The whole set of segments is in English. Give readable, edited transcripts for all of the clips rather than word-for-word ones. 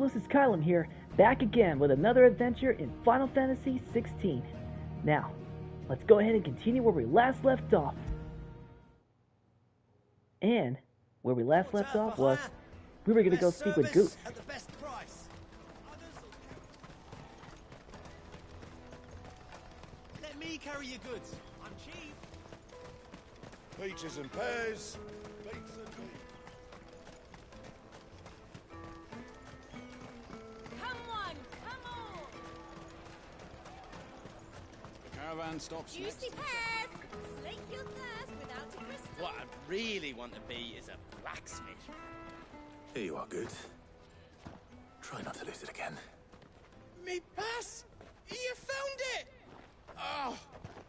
this is Kylan here, back again with another adventure in Final Fantasy XVI. Now, let's go ahead and continue where we last left off. And where we last left off was, we were going to go speak with Goose. At the best price. Let me carry your goods. I'm cheap. Peaches and pears. Beets and beets. Come on! The caravan stops next. Juicy pears! Slake your thirst without a crystal. What I really want to be is a blacksmith. Here you are, good. Try not to lose it again. Me pass! You found it! Oh,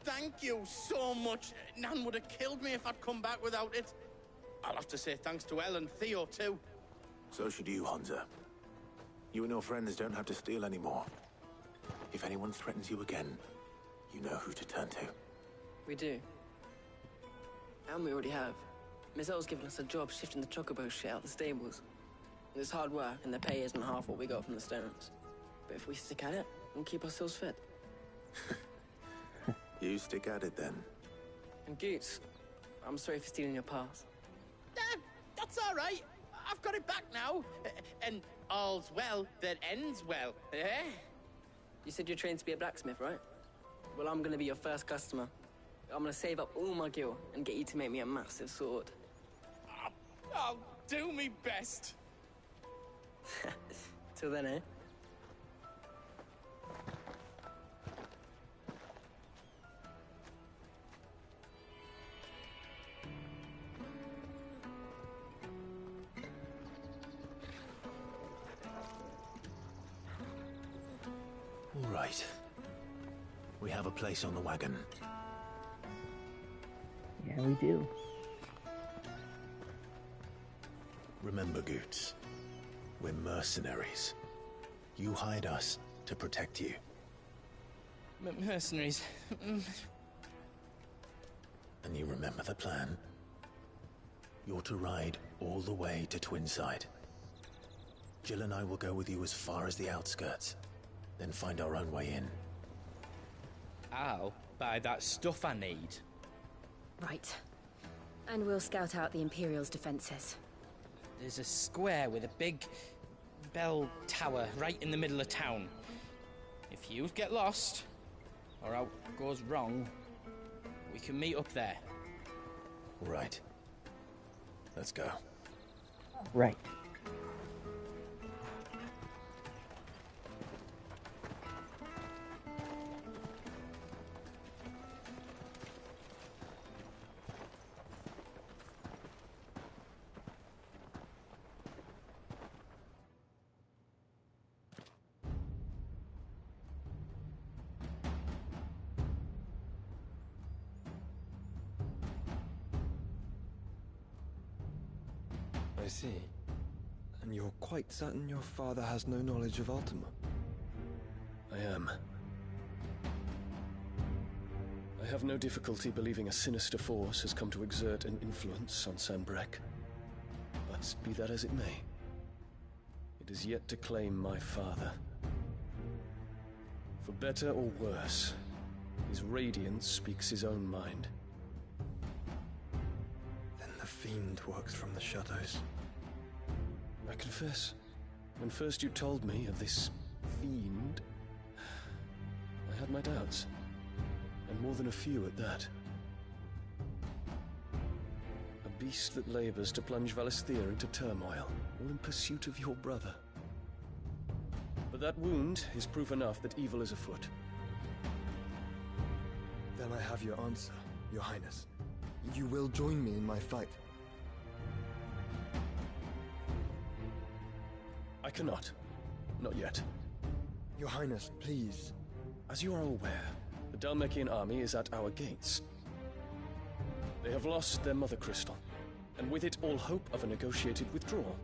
thank you so much. Nan would have killed me if I'd come back without it. I'll have to say thanks to Elle and Theo, too. So should you, Hansa. You and your friends don't have to steal anymore. If anyone threatens you again, you know who to turn to. We do. And we already have. Miss L's given us a job shifting the chocobo shit out the stables. It's hard work, and the pay isn't half what we got from the stones. But if we stick at it, we'll keep ourselves fit. You stick at it, then. And Goots, I'm sorry for stealing your pass. That's all right. I've got it back now. And all's well that ends well, eh? You said you're trained to be a blacksmith, right? Well, I'm gonna be your first customer. I'm gonna save up all my gil and get you to make me a massive sword. I'll do me best. Till then, eh? All right. We have a place on the wagon. Yeah, we do. Remember, Goots, we're mercenaries. You hired us to protect you. Mercenaries. And you remember the plan? You're to ride all the way to Twinside. Jill and I will go with you as far as the outskirts, then find our own way in. I'll buy that stuff I need. Right. And we'll scout out the Imperial's defenses. There's a square with a big bell tower right in the middle of town. If you get lost, or out goes wrong, we can meet up there. All right. Let's go. Right. I see. And you're quite certain your father has no knowledge of Ultima? I am. I have no difficulty believing a sinister force has come to exert an influence on Sanbreque. But be that as it may, it is yet to claim my father. For better or worse, his radiance speaks his own mind. Then the fiend works from the shadows. I confess, when first you told me of this fiend, I had my doubts, and more than a few at that. A beast that labors to plunge Valisthea into turmoil, all in pursuit of your brother. But that wound is proof enough that evil is afoot. Then I have your answer, Your Highness. You will join me in my fight. I cannot. Not yet. Your Highness, please. As you are aware, the Dhalmekian army is at our gates. They have lost their mother crystal, and with it all hope of a negotiated withdrawal.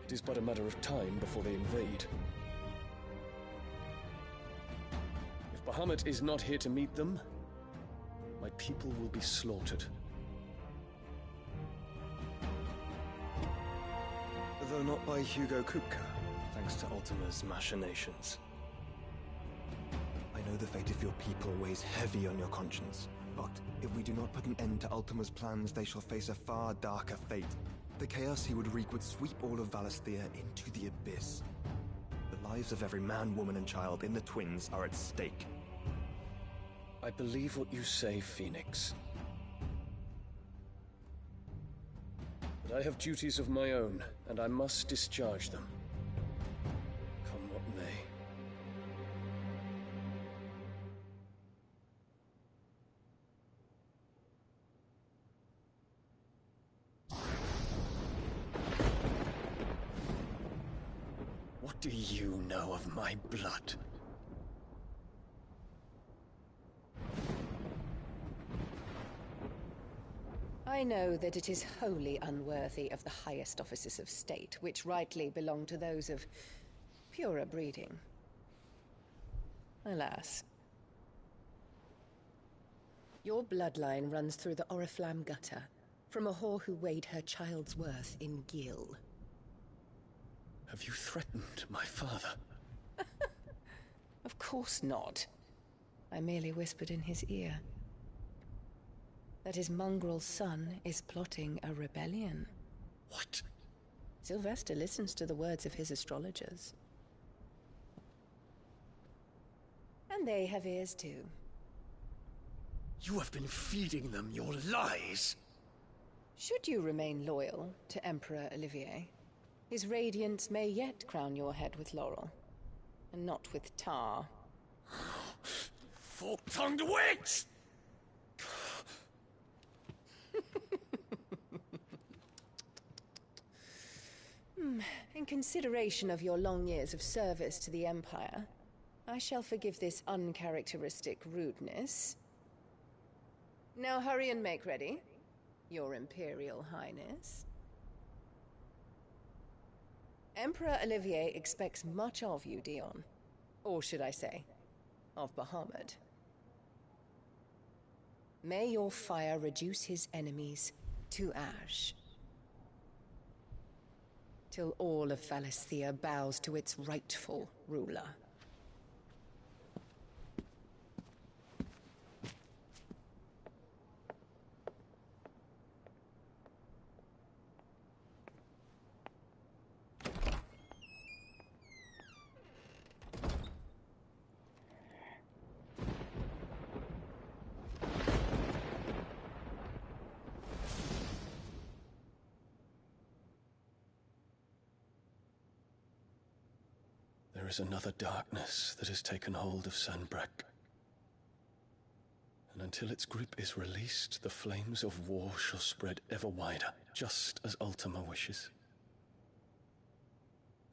It is but a matter of time before they invade. If Bahamut is not here to meet them, my people will be slaughtered. Though not by Hugo Kupka, thanks to Ultima's machinations. I know the fate of your people weighs heavy on your conscience, but if we do not put an end to Ultima's plans, they shall face a far darker fate. The chaos he would wreak would sweep all of Valisthea into the abyss. The lives of every man, woman, and child in the Twins are at stake. I believe what you say, Phoenix. But I have duties of my own, and I must discharge them. Come what may. What do you know of my blood? I know that it is wholly unworthy of the highest offices of state, which rightly belong to those of purer breeding. Alas. Your bloodline runs through the Oriflamme gutter, from a whore who weighed her child's worth in gil. Have you threatened my father? Of course not. I merely whispered in his ear that his mongrel son is plotting a rebellion. What? Sylvester listens to the words of his astrologers. And they have ears too. You have been feeding them your lies! Should you remain loyal to Emperor Olivier, his radiance may yet crown your head with laurel, and not with tar. Fork-tongued witch! In consideration of your long years of service to the Empire, I shall forgive this uncharacteristic rudeness. Now hurry and make ready, Your Imperial Highness. Emperor Olivier expects much of you, Dion. Or should I say, of Bahamut. May your fire reduce his enemies to ash, till all of Valisthea bows to its rightful ruler. There is another darkness that has taken hold of Sanbreque. And until its grip is released, the flames of war shall spread ever wider, just as Ultima wishes.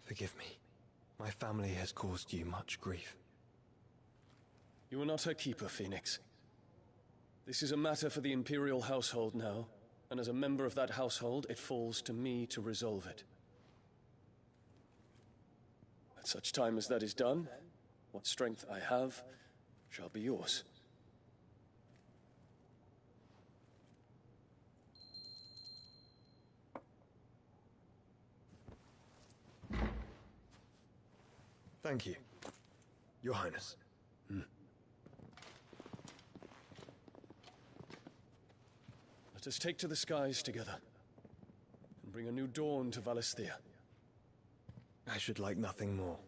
Forgive me. My family has caused you much grief. You are not her keeper, Phoenix. This is a matter for the Imperial household now, and as a member of that household, it falls to me to resolve it. At such time as that is done, what strength I have shall be yours. Thank you, Your Highness. Let us take to the skies together, and bring a new dawn to Valisthea. I should like nothing more.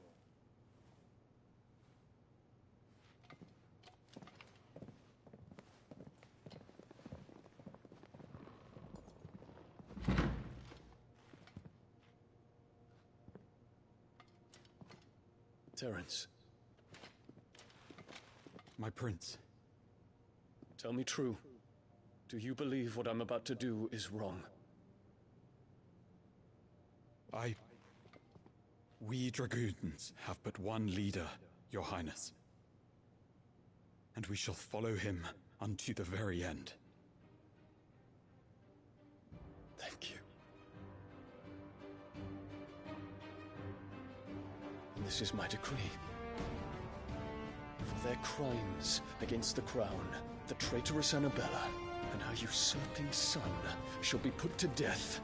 Terence. My prince. Tell me true. Do you believe what I'm about to do is wrong? We dragoons have but one leader, Your Highness. And we shall follow him unto the very end. Thank you. And this is my decree. For their crimes against the crown, the traitorous Annabella and her usurping son shall be put to death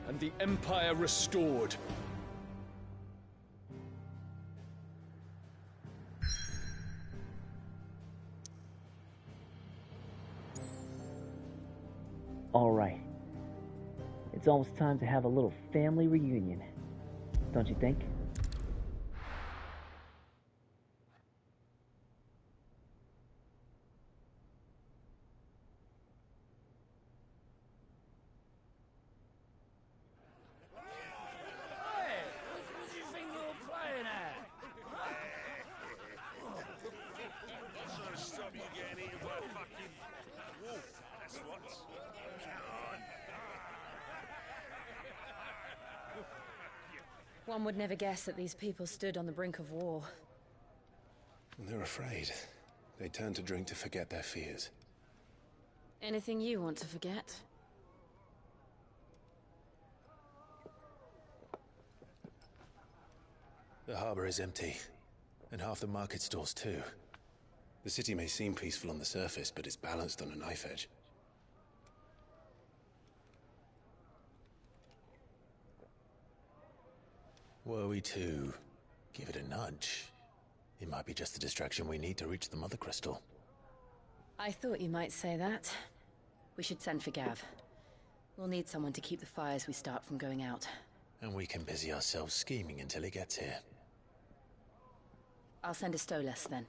and the Empire restored. Alright. It's almost time to have a little family reunion. Don't you think? One would never guess that these people stood on the brink of war. They're afraid. They turn to drink to forget their fears. Anything you want to forget? The harbor is empty, and half the market stalls too. The city may seem peaceful on the surface, but it's balanced on a knife edge. Were we to give it a nudge, it might be just the distraction we need to reach the Mother Crystal. I thought you might say that. We should send for Gav. We'll need someone to keep the fires we start from going out. And we can busy ourselves scheming until he gets here. I'll send a Stolas then.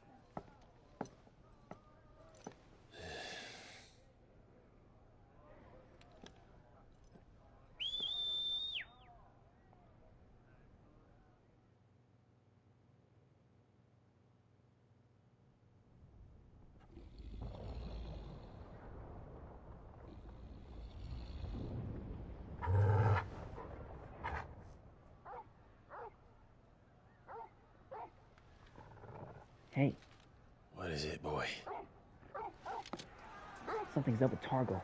Hey. What is it, boy? Something's up with Targo.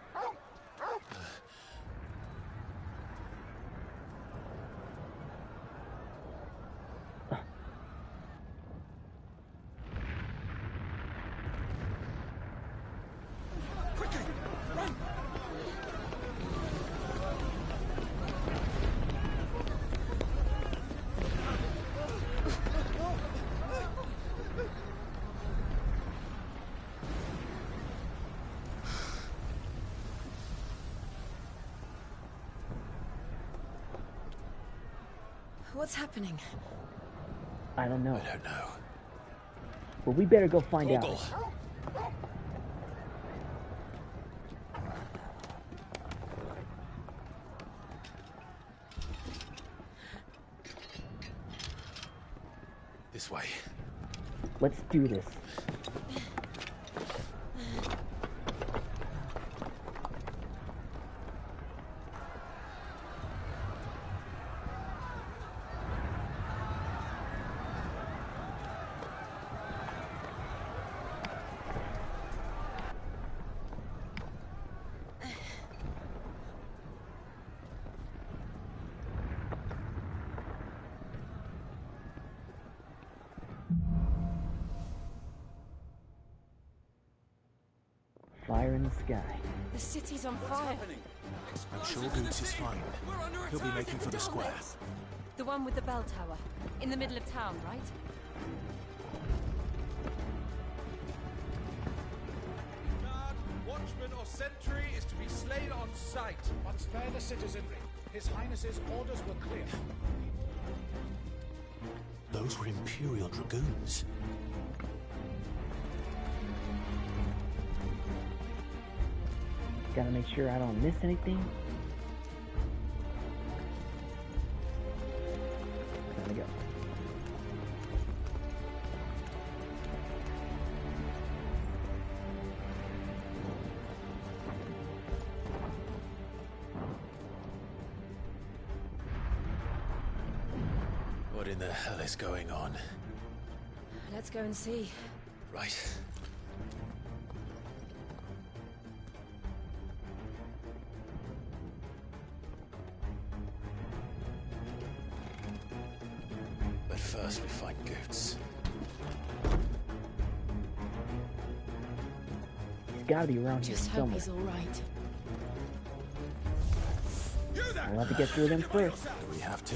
What's happening? I don't know. I don't know. Well, we better go find out. This way. Let's do this. Fire in the sky. The city's on fire. I'm sure Boots is fine. He'll be making for the square. The one with the bell tower. In the middle of town, right? Guard, watchman or sentry is to be slain on sight. But spare the citizenry. His Highness's orders were clear. Those were Imperial Dragoons. Gotta make sure I don't miss anything. Time to go. What in the hell is going on? Let's go and see. Right. But first we find Goots. He's gotta be around here Just hope somewhere. he's all right. You there! We'll have to get through them first. Do we have to?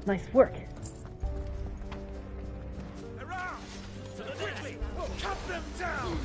Nice work. Around! Quickly! Cut them down!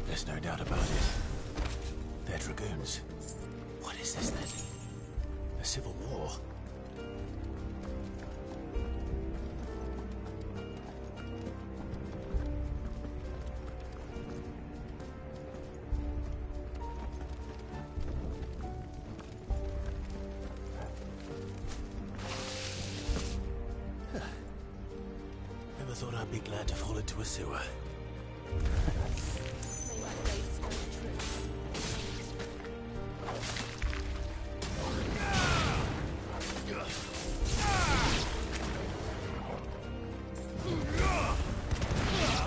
There's no doubt about it. They're dragoons. What is this then? A civil war? Never thought I'd be glad to fall into a sewer.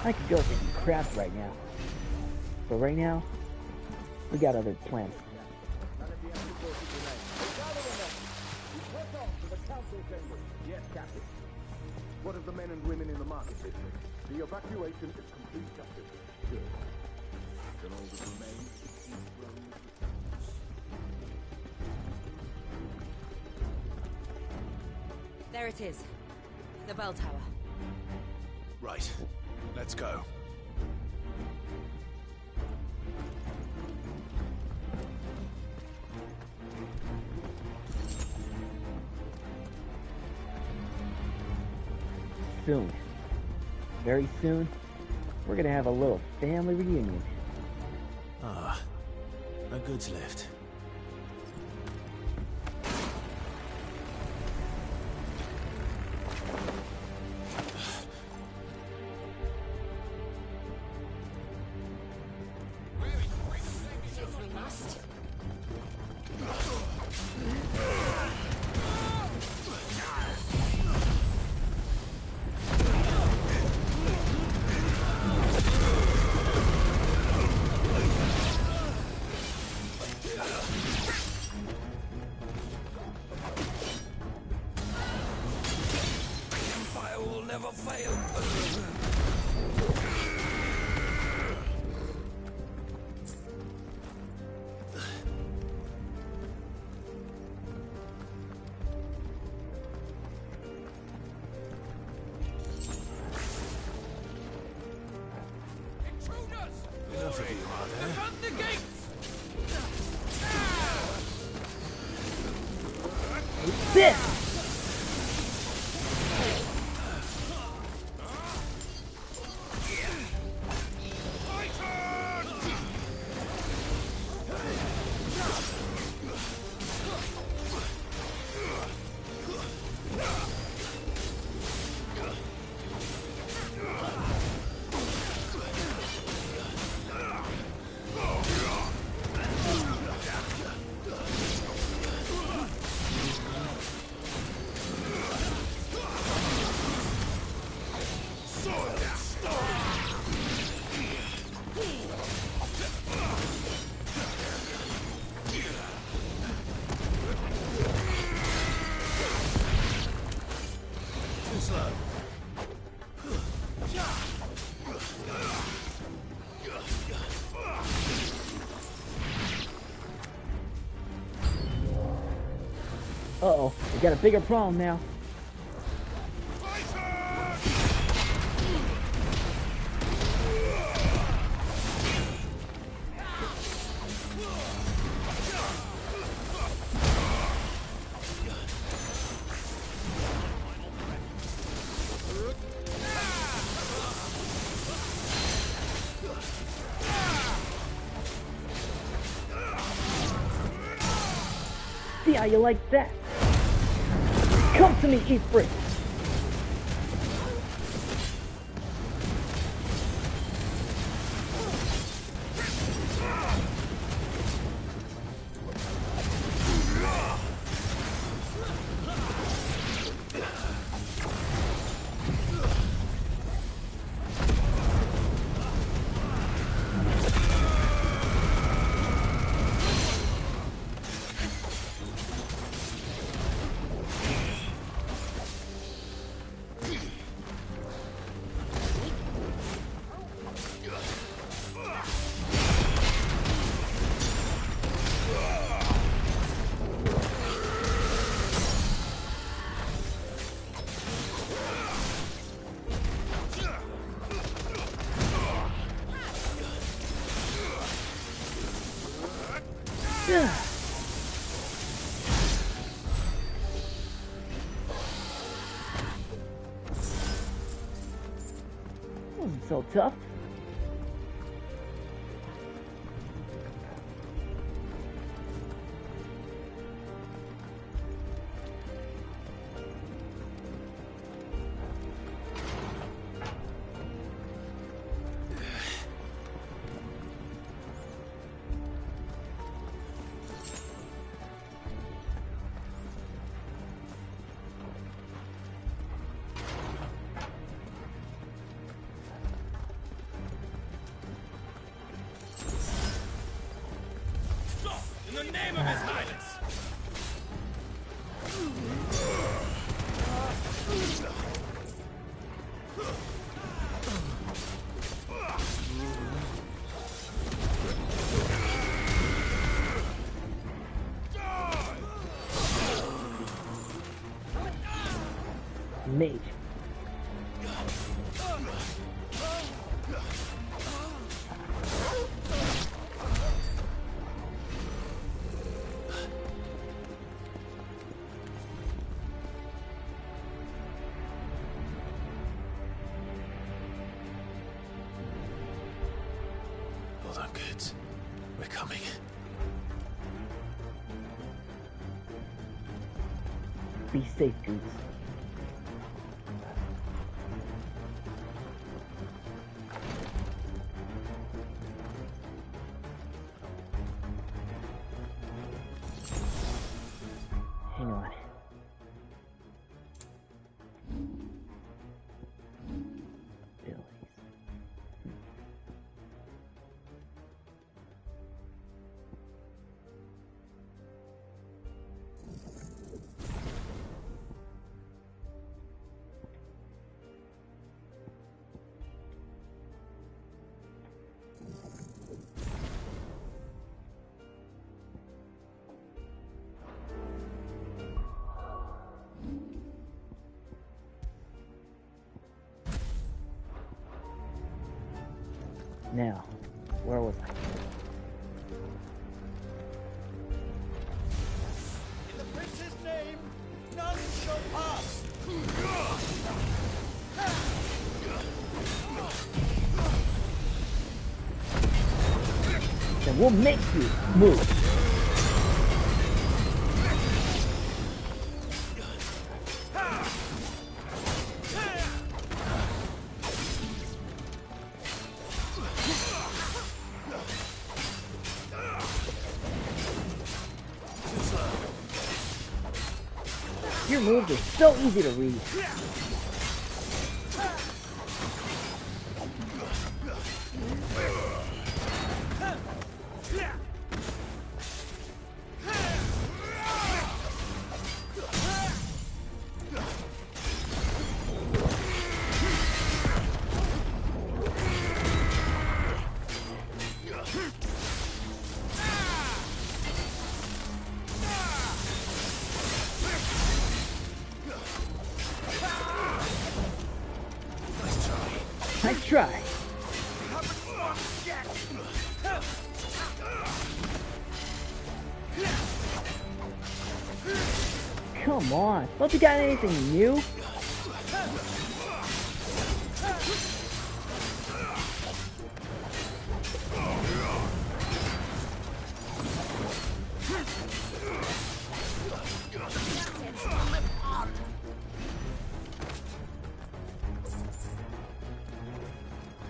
I could go for some crafts right now. But right now, we got other plans. Yes, Captain. What of the men and women in the market district? The evacuation is complete, Captain. Good. Then all that remains is to run There it is. The bell tower. Right. Let's go. Soon, very soon, we're gonna have a little family reunion. Ah, a goods lift. This! Uh-oh, we got a bigger problem now. See how you like that? Come to me, Ifrit! Wasn't so tough. In the name of His Highness! Mage. Hold on, kids. We're coming. Be safe, Goose. Hang on. Billy's. Now, where was I? In the prince's name, will make you move. Your moves are so easy to read. Nice try. Come on, don't you got anything new?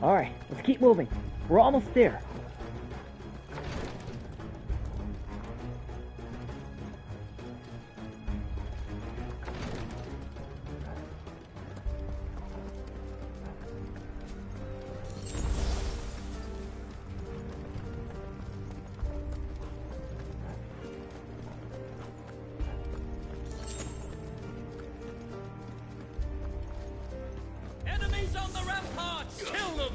Alright, let's keep moving. We're almost there. Enemies on the ramparts! Kill them!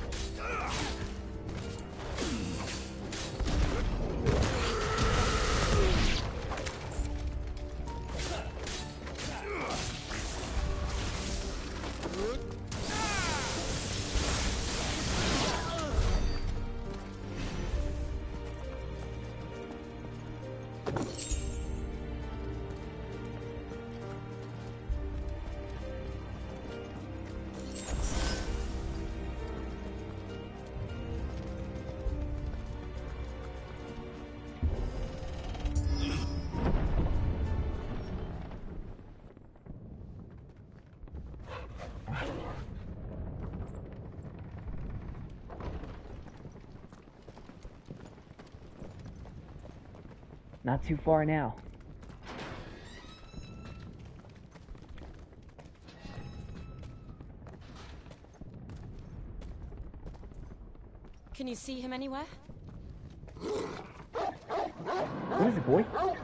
Not too far now. Can you see him anywhere? What is it, boy? Oh.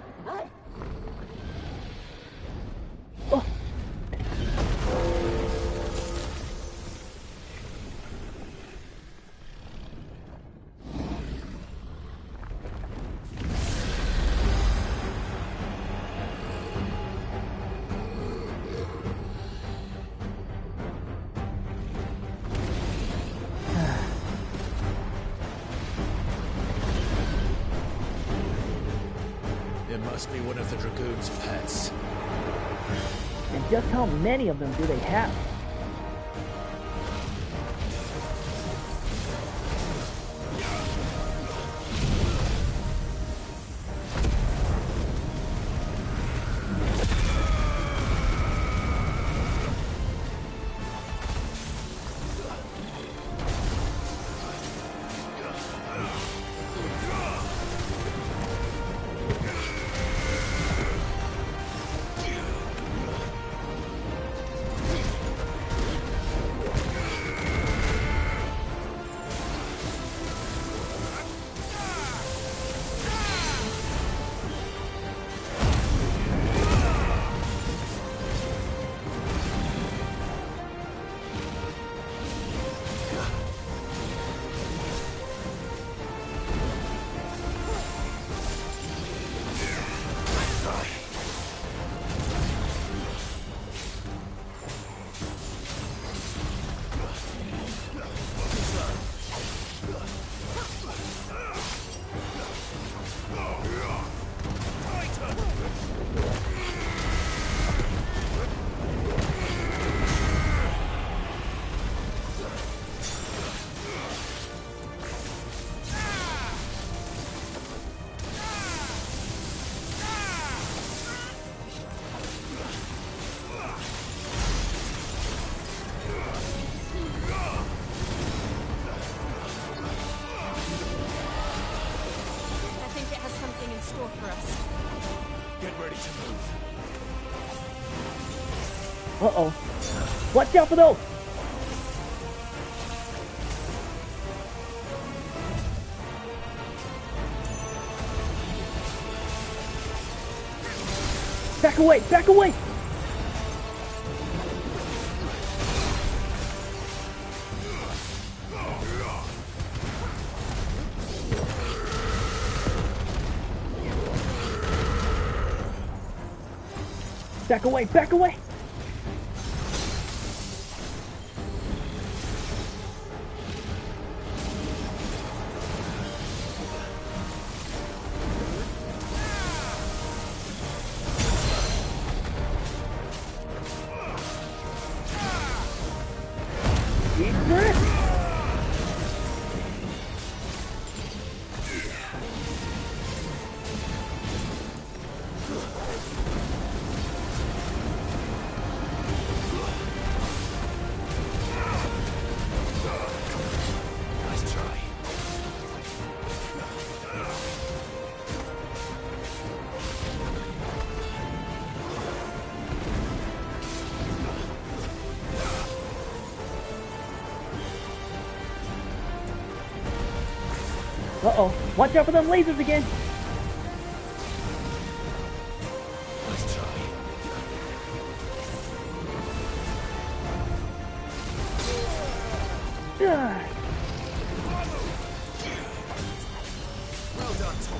It must be one of the Dragoon's pets. And just how many of them do they have? for us. Get ready to move. Uh-oh. Watch out for those! Back away! Back away! Back away! Back away! Uh-oh. Watch out for them lasers again! Nice try. Ah. Well done, Tom.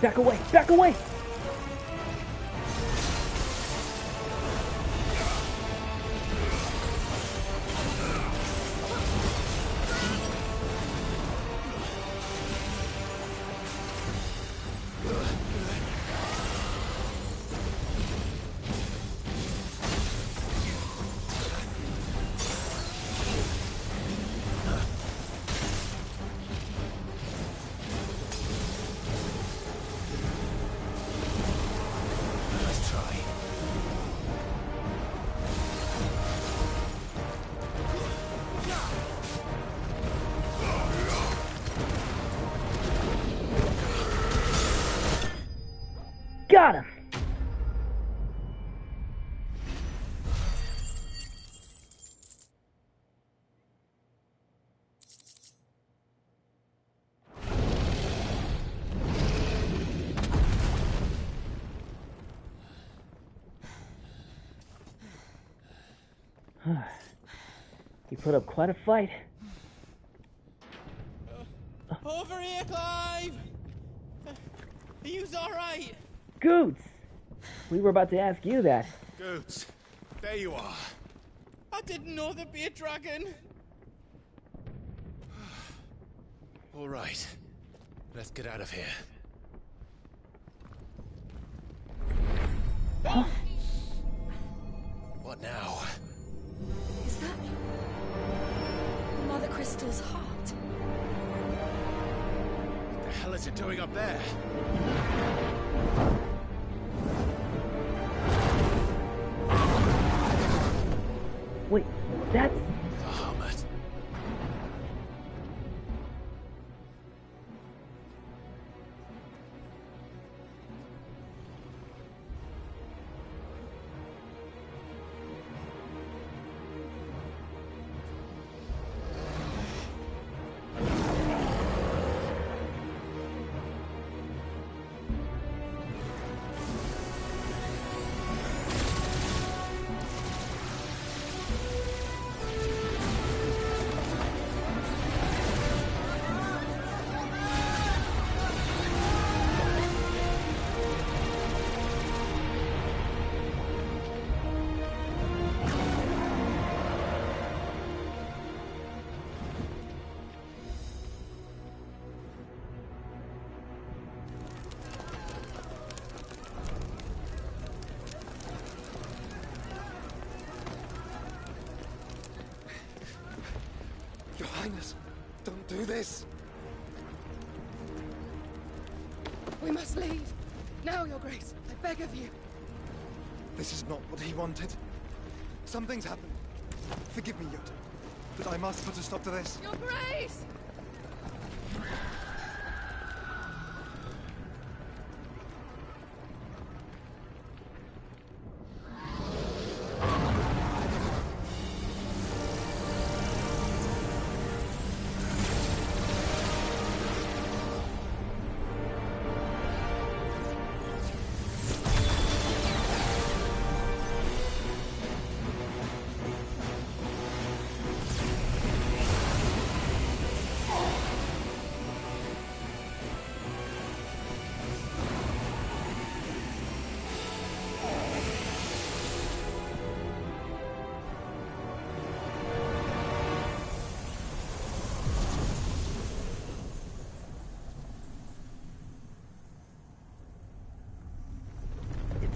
Back away! Back away! Got him! You put up quite a fight. Over here, Clive! Are you alright? Goots! We were about to ask you that. Goots, there you are. I didn't know there'd be a dragon. All right. Let's get out of here. Huh? What now? Is that Mother Crystal's heart? What the hell is it doing up there? Wait, that's... Bahamut. Highness, don't do this. We must leave. Now, Your Grace. I beg of you. This is not what he wanted. Something's happened. Forgive me, Yoda, but I must put a stop to this. Your Grace!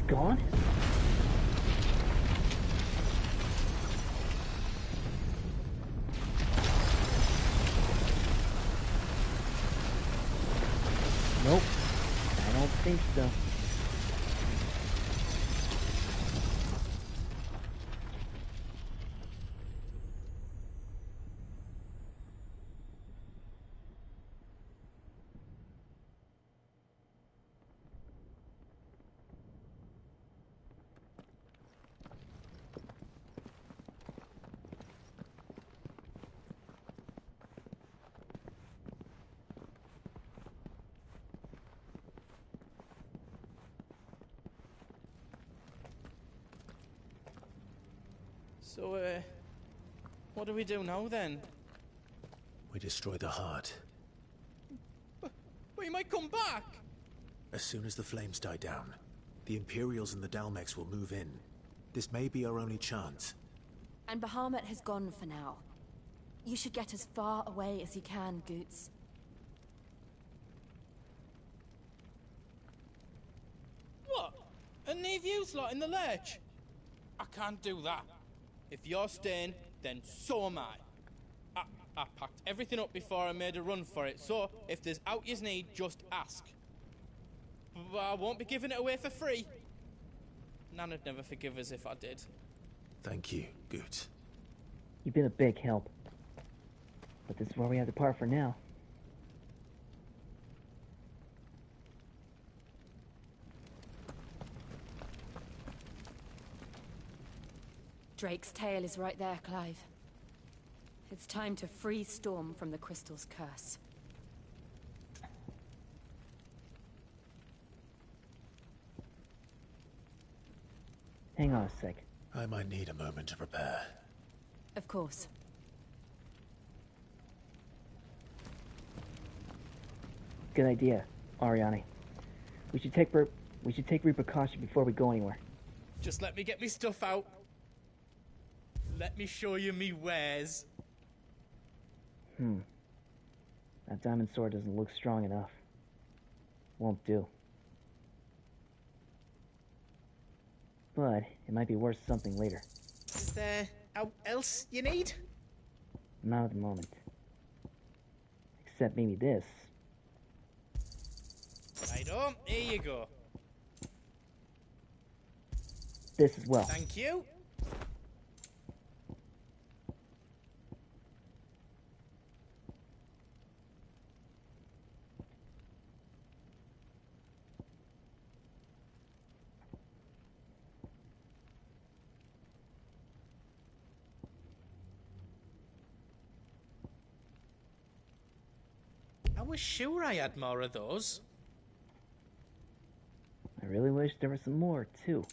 Gone? Nope. I don't think so. So, what do we do now then? We destroy the heart. But he might come back! As soon as the flames die down, the Imperials and the Dalmex will move in. This may be our only chance. And Bahamut has gone for now. You should get as far away as you can, Goots. What? And leave you lot in the lurch? I can't do that. If you're staying, then so am I. I packed everything up before I made a run for it, so if there's out yous need, just ask. But I won't be giving it away for free. Nan'd never forgive us if I did. Thank you, Goots. You've been a big help. But this is where we have to part for now. Drake's tail is right there, Clive. It's time to free Storm from the Crystal's curse. Hang on a sec. I might need a moment to prepare. Of course. Good idea, Ariane. We should take precaution before we go anywhere. Just let me get me stuff out. Let me show you me wares. That diamond sword doesn't look strong enough. Won't do. But it might be worth something later. Is there else you need? Not at the moment. Except maybe this. Righto, here you go. This as well. Thank you. I was sure I had more of those. I really wish there was some more, too.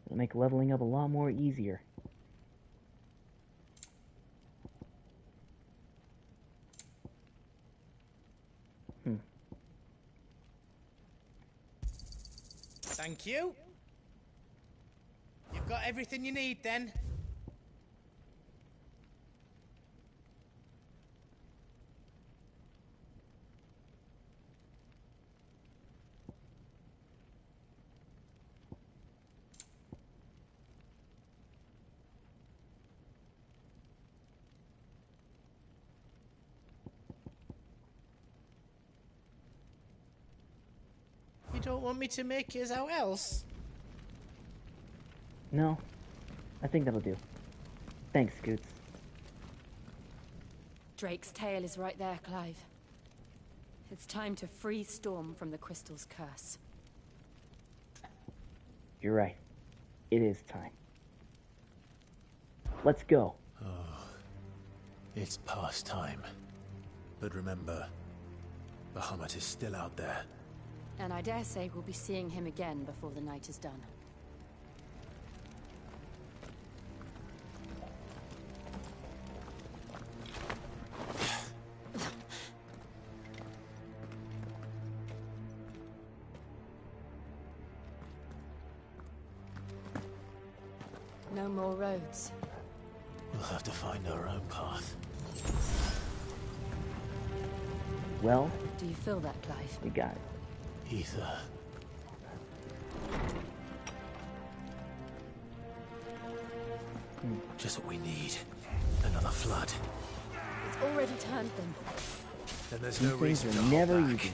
It'll make leveling up a lot more easier. Thank you. You've got everything you need then. don't want me to make yours out else? No, I think that'll do. Thanks, Scoots. Drake's tail is right there, Clive. It's time to free Storm from the crystal's curse. You're right. It is time. Let's go. Oh, it's past time. But remember, Bahamut is still out there. And I dare say we'll be seeing him again before the night is done. No more roads. We'll have to find our own path. Well, do you feel that, Clive? We got it. Ether. Just what we need. Another flood. It's already turned them. Then there's These no things reason are to hold never back. easy.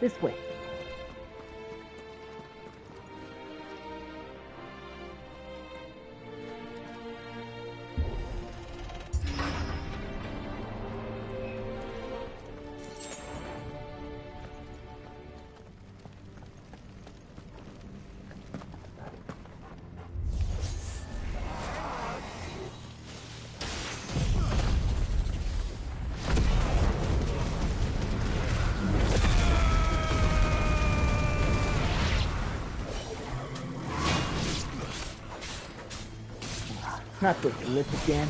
This way. Not supposed to lift again.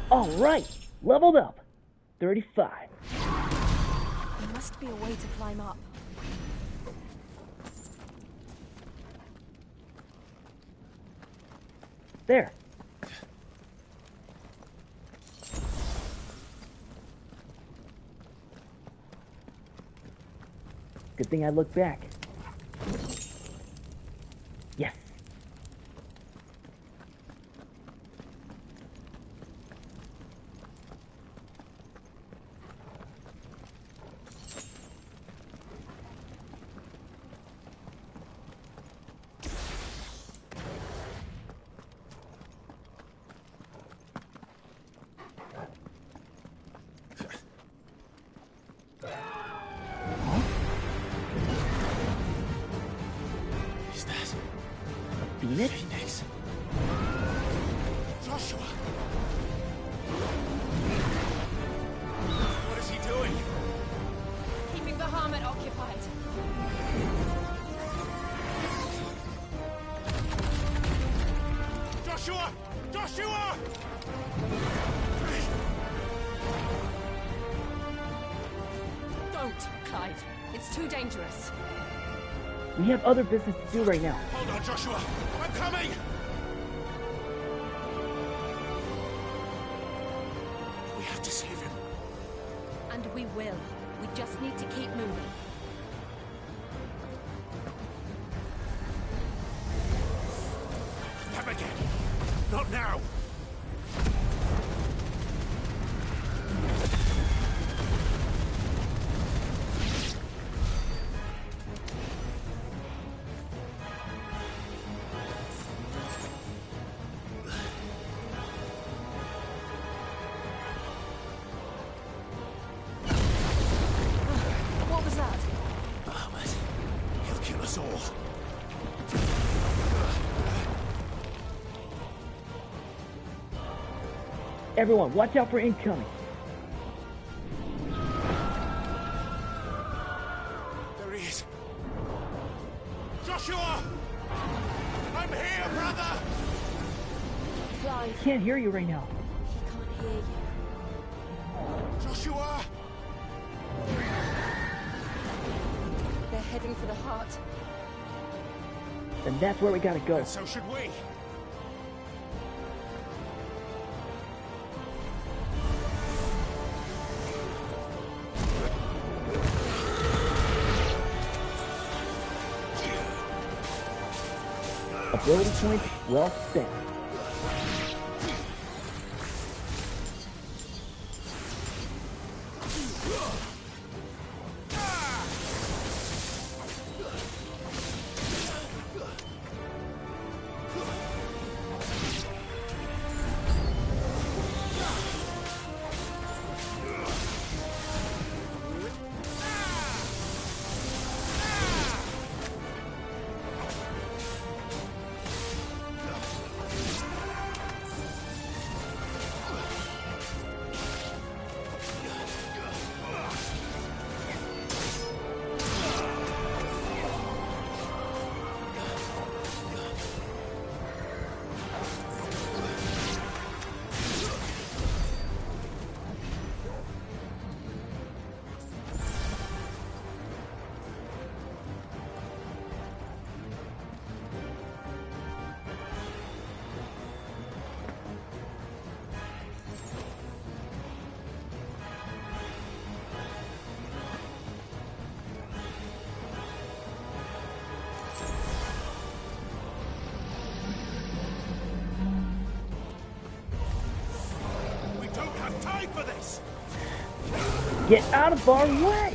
All right, leveled up. 35. There must be a way to climb up. There. Good thing I looked back. Yes. Phoenix? Joshua! What is he doing? It's too dangerous. We have other business to do right now. Hold on, Joshua! I'm coming! We have to save him. And we will. We just need to keep moving. Them again! Not now! What was that? Bahamut. He'll kill us all. Everyone, watch out for incoming. There he is. Joshua! I'm here, brother! I can't hear you right now. He can't hear you. Joshua! They're heading for the heart. Then that's where we gotta go. And so should we. Ability points well spent. Time for this! Get out of our way!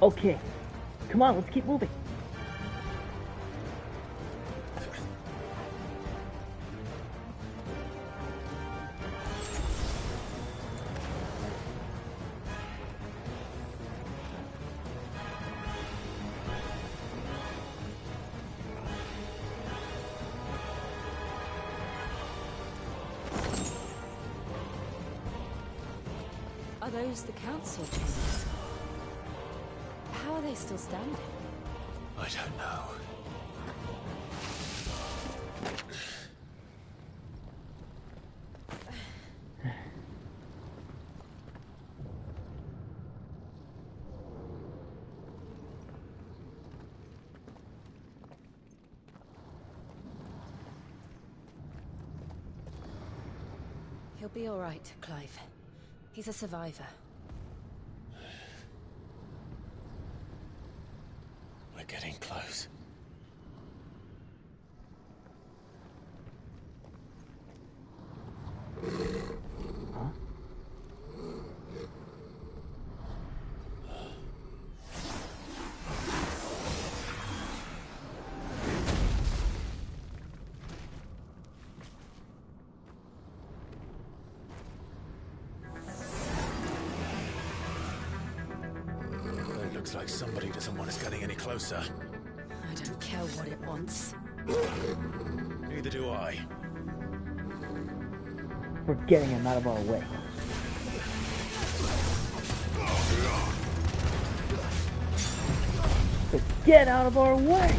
Okay, come on, let's keep moving. Are those the council chambers? How are they still standing? I don't know. He'll be all right, Clive. He's a survivor. We're getting close. Looks like somebody doesn't want us getting any closer. I don't care what it wants. Neither do I. We're getting him out of our way. So get out of our way!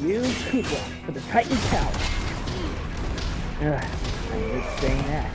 You people for the Titan Tower. Ugh, I hate saying that.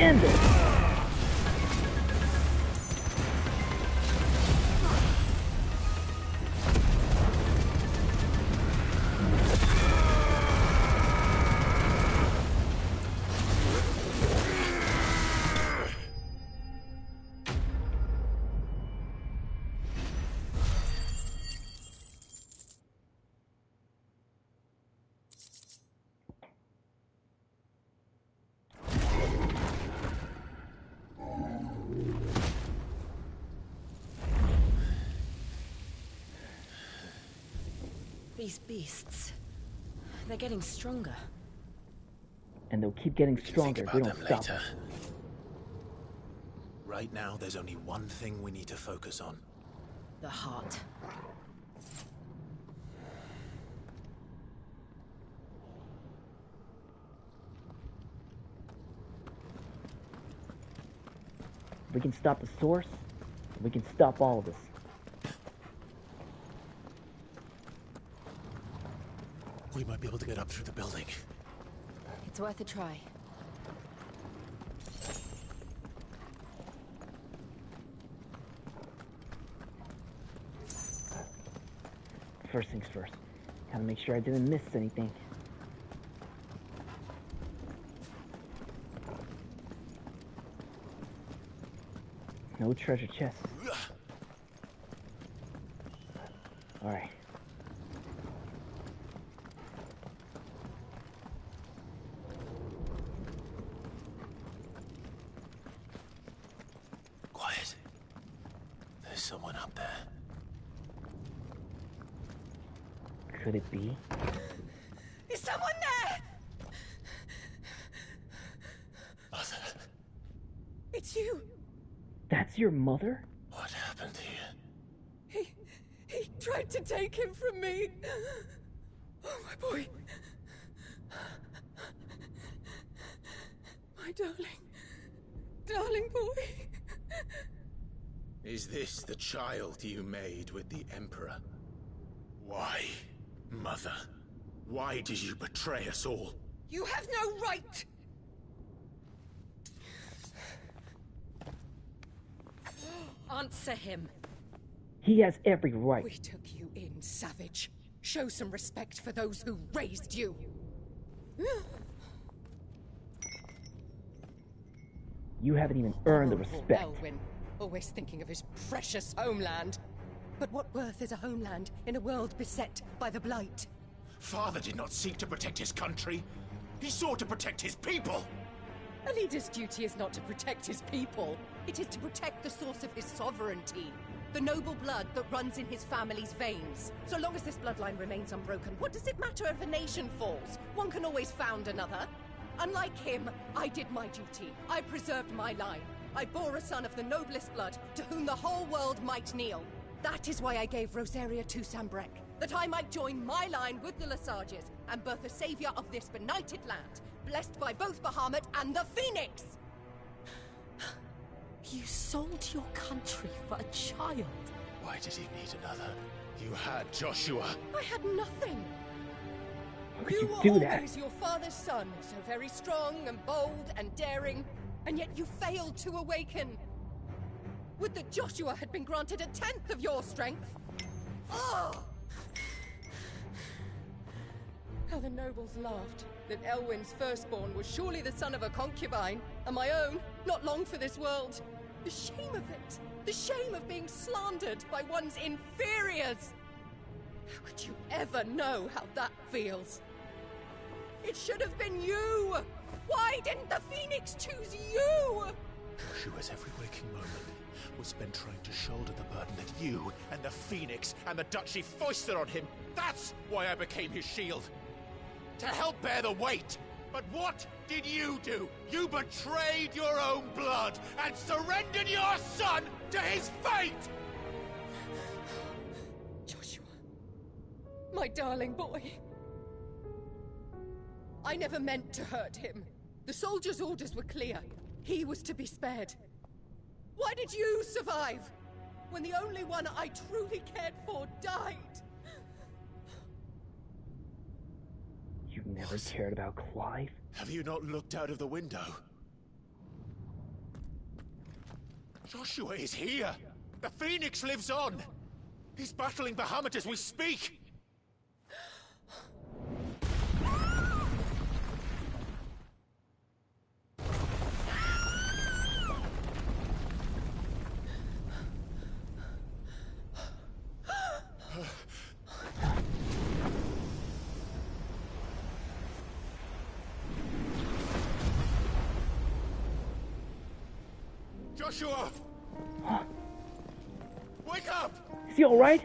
end this! These beasts, they're getting stronger. And they'll keep getting stronger if we don't stop later. them. Right now, there's only one thing we need to focus on. The heart. If we can stop the source, we can stop all of this. We might be able to get up through the building. It's worth a try. First things first. Gotta make sure I didn't miss anything. No treasure chests. Alright. Quiet. There's someone up there. Could it be? Is someone there? Mother. It's you. That's your mother? What happened here? He tried to take him from me. Oh, my boy. My darling boy. Is this the child you made with the Emperor? Why, Mother? Why did you betray us all? You have no right. Answer him. He has every right. We took you in, savage. Show some respect for those who raised you. You haven't even earned the respect. Elwyn, always thinking of his precious homeland. But what worth is a homeland in a world beset by the Blight? Father did not seek to protect his country. He sought to protect his people. A leader's duty is not to protect his people. It is to protect the source of his sovereignty. The noble blood that runs in his family's veins. So long as this bloodline remains unbroken, what does it matter if a nation falls? One can always found another. Unlike him, I did my duty. I preserved my line. I bore a son of the noblest blood, to whom the whole world might kneel. That is why I gave Rosaria to Sambrek, that I might join my line with the Lesages and birth a savior of this benighted land, blessed by both Bahamut and the Phoenix! You sold your country for a child. Why did he need another? You had Joshua. I had nothing. How could You you were do always that? your father's son, so very strong and bold and daring, and yet you failed to awaken. Would that Joshua had been granted 1/10 of your strength? Oh! How the nobles laughed that Elwyn's firstborn was surely the son of a concubine, and my own, not long for this world. The shame of it! The shame of being slandered by one's inferiors! How could you ever know how that feels? It should have been you! Why didn't the Phoenix choose you? Joshua's every waking moment was spent trying to shoulder the burden that you and the Phoenix and the Duchy foisted on him. That's why I became his shield. To help bear the weight. But what did you do? You betrayed your own blood and surrendered your son to his fate! Joshua. My darling boy. I never meant to hurt him. The soldiers' orders were clear. He was to be spared. Why did you survive? When the only one I truly cared for died? You never cared about Clive? Have you not looked out of the window? Joshua is here! The Phoenix lives on! He's battling Bahamut as we speak! Joshua! Wake up! Is he alright?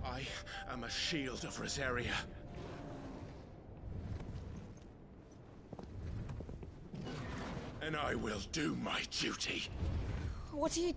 I am a shield of Rosaria. And I will do my duty. What are you...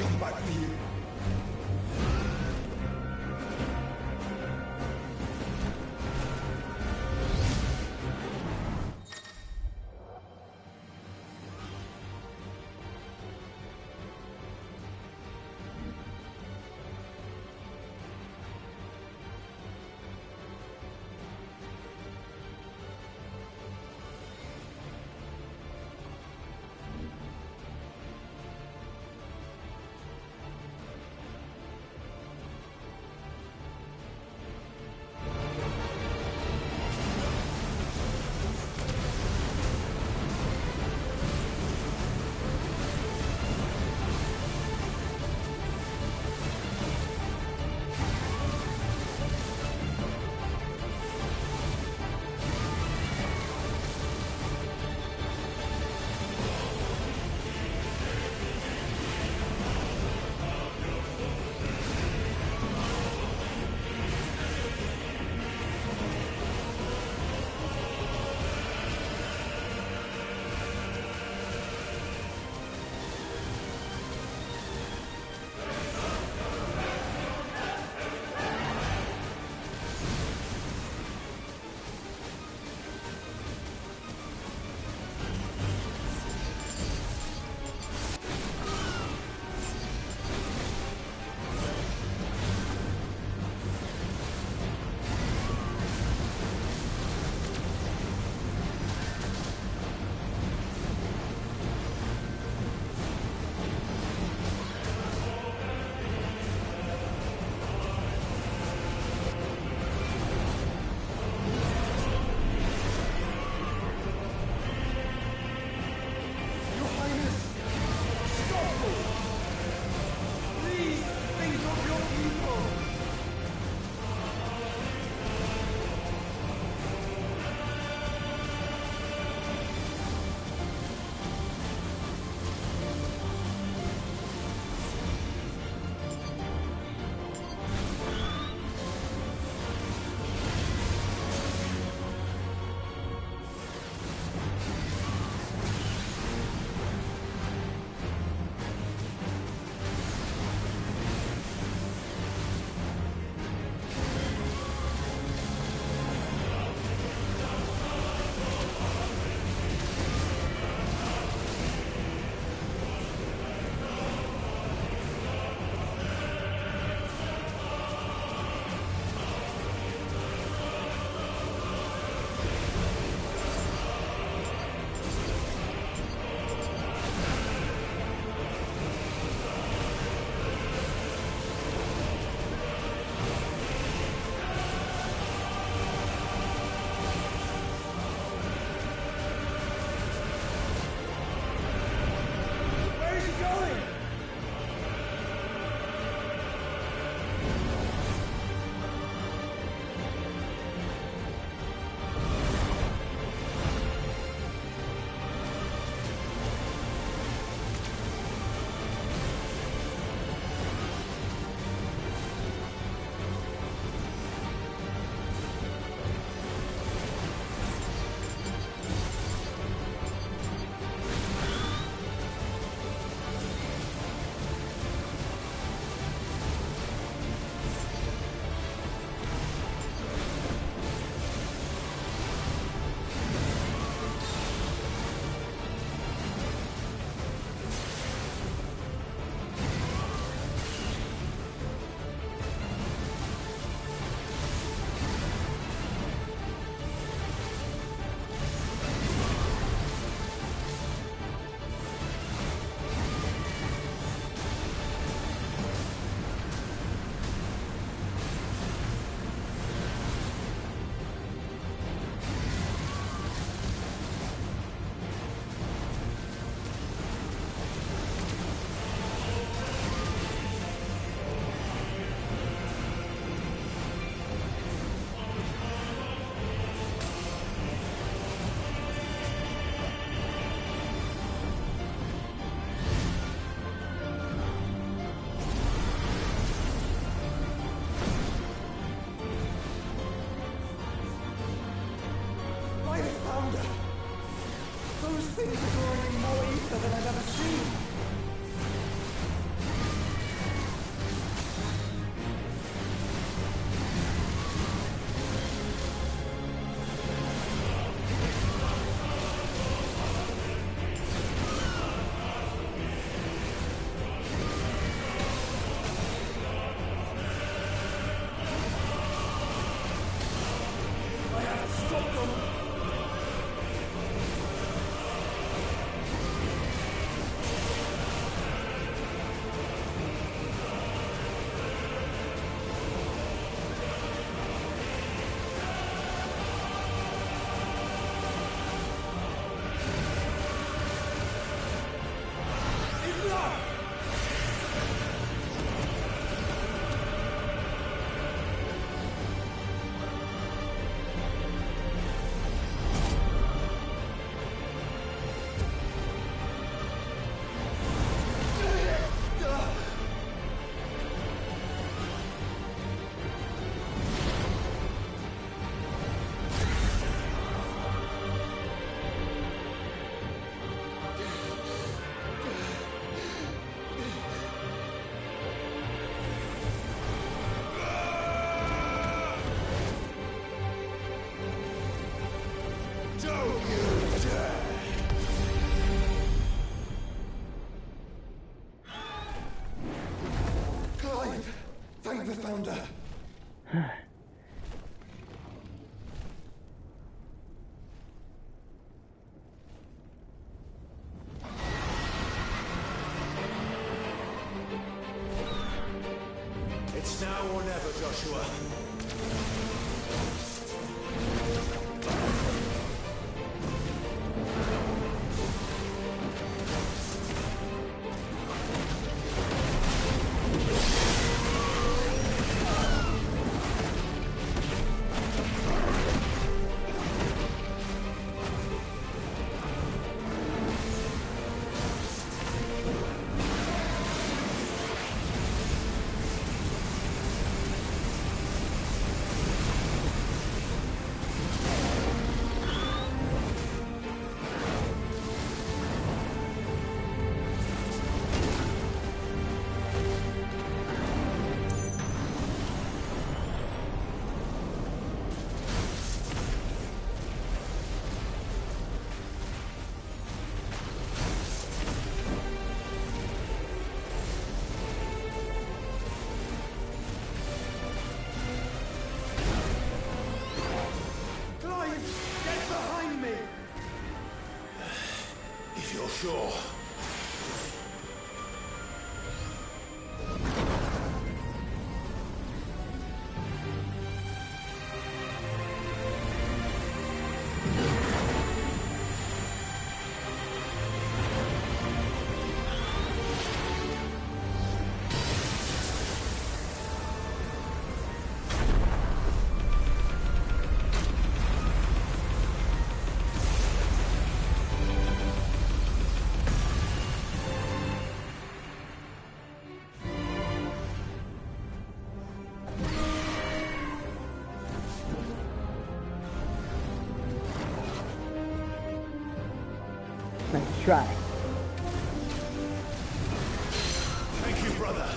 come back for you. now or never, Joshua. Sure. Nice try. Thank you, brother.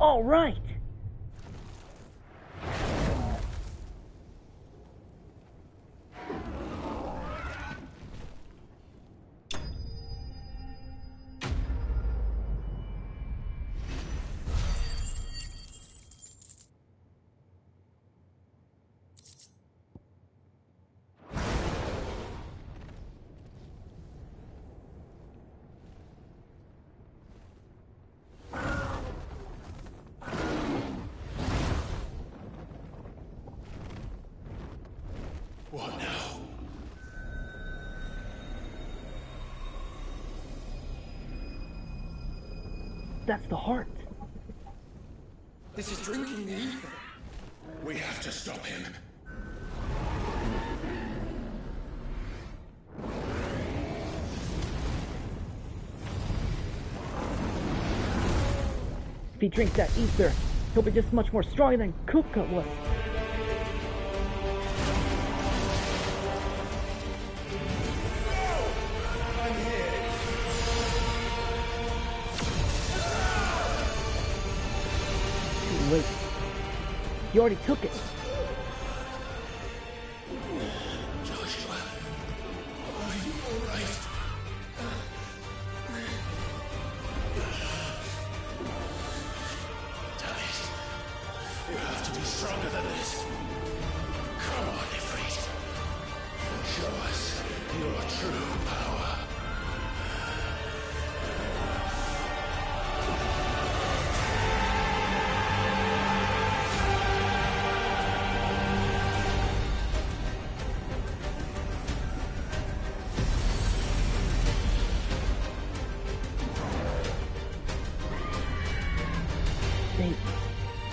All right. What now? That's the heart. This is drinking the ether. We have to stop him. If he drinks that ether, he'll be just much more stronger than Kupka was. Too late. He already took it. Joshua, are you alright? Tight. You have to be stronger than this. Come on, Ifrit. Show us your true power.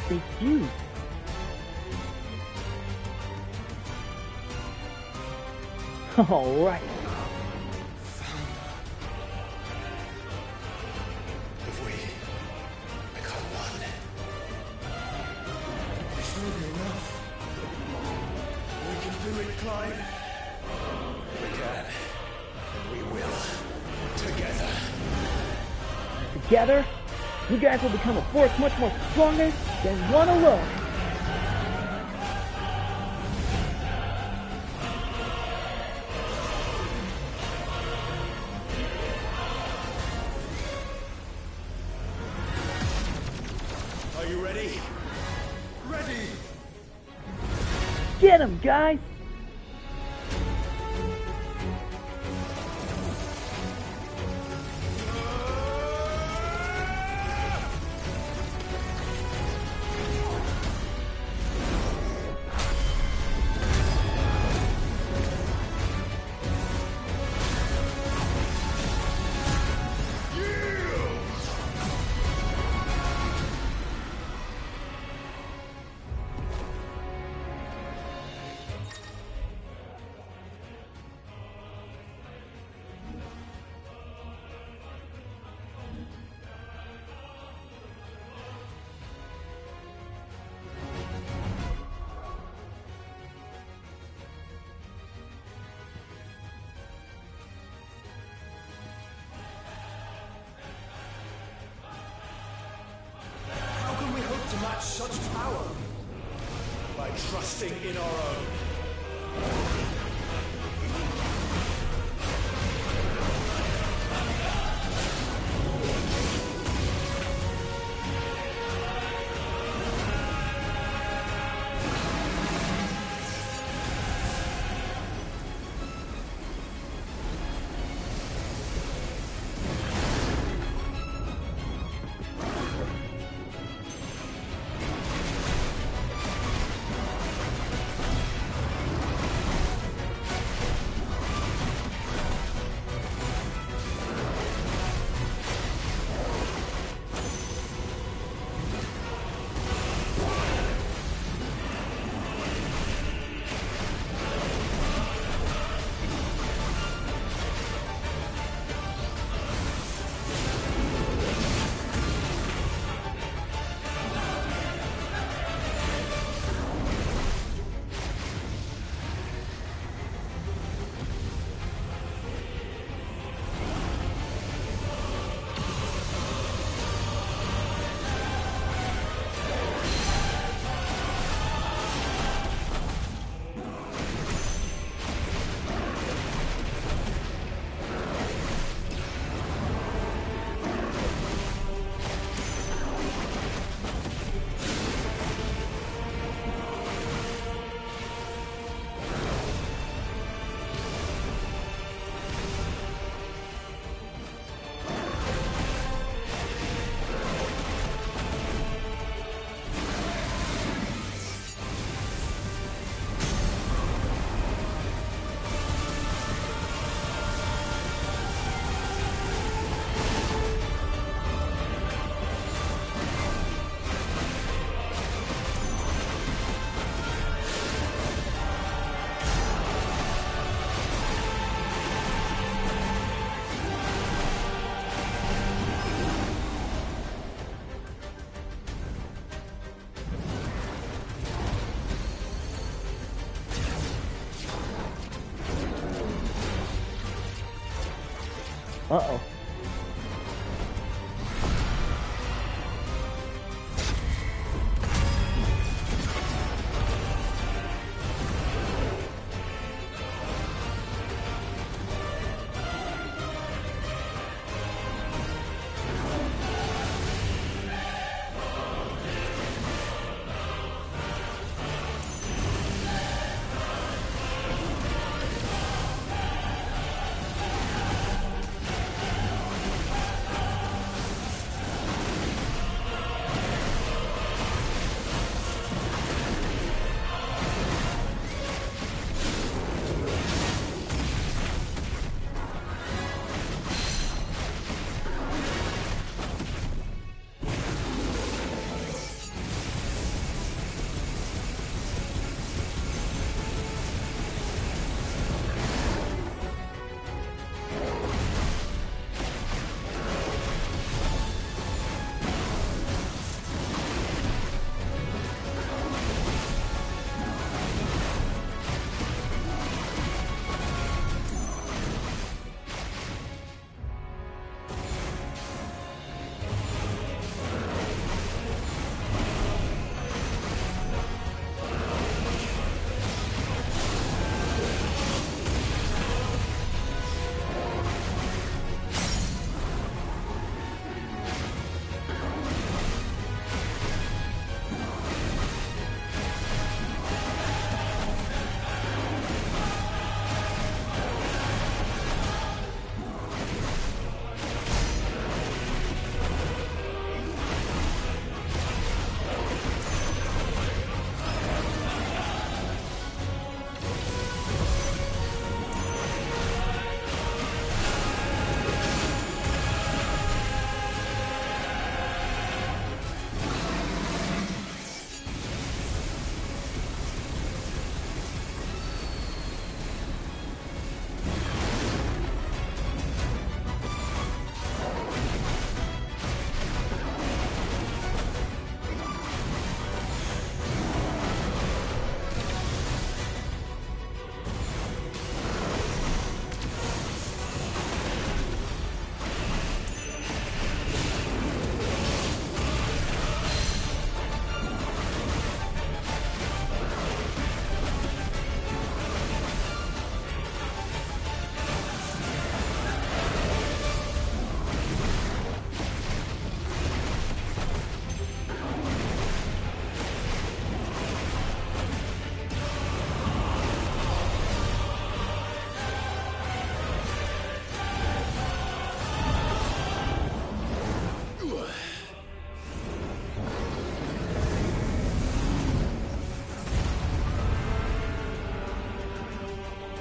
They fused. All right. If we become one, this will be enough. We can do it, Clive. We can. And we will. Together. Together, you guys will become a force much more stronger than one alone. Are you ready? Ready! Get him, guys! How can we hope to match such power? By trusting in our own. Uh-oh.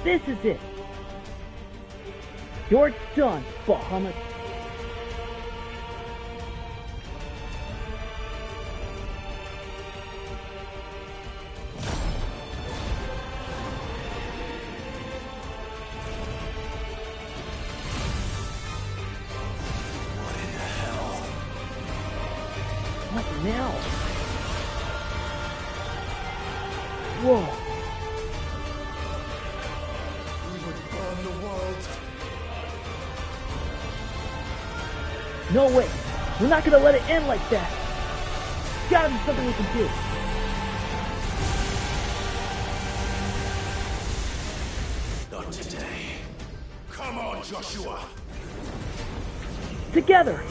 This is it. You're done, Bahamut. What now? Whoa. No way! We're not gonna let it end like that! Gotta be something we can do! Not today. Come on, Joshua! Together!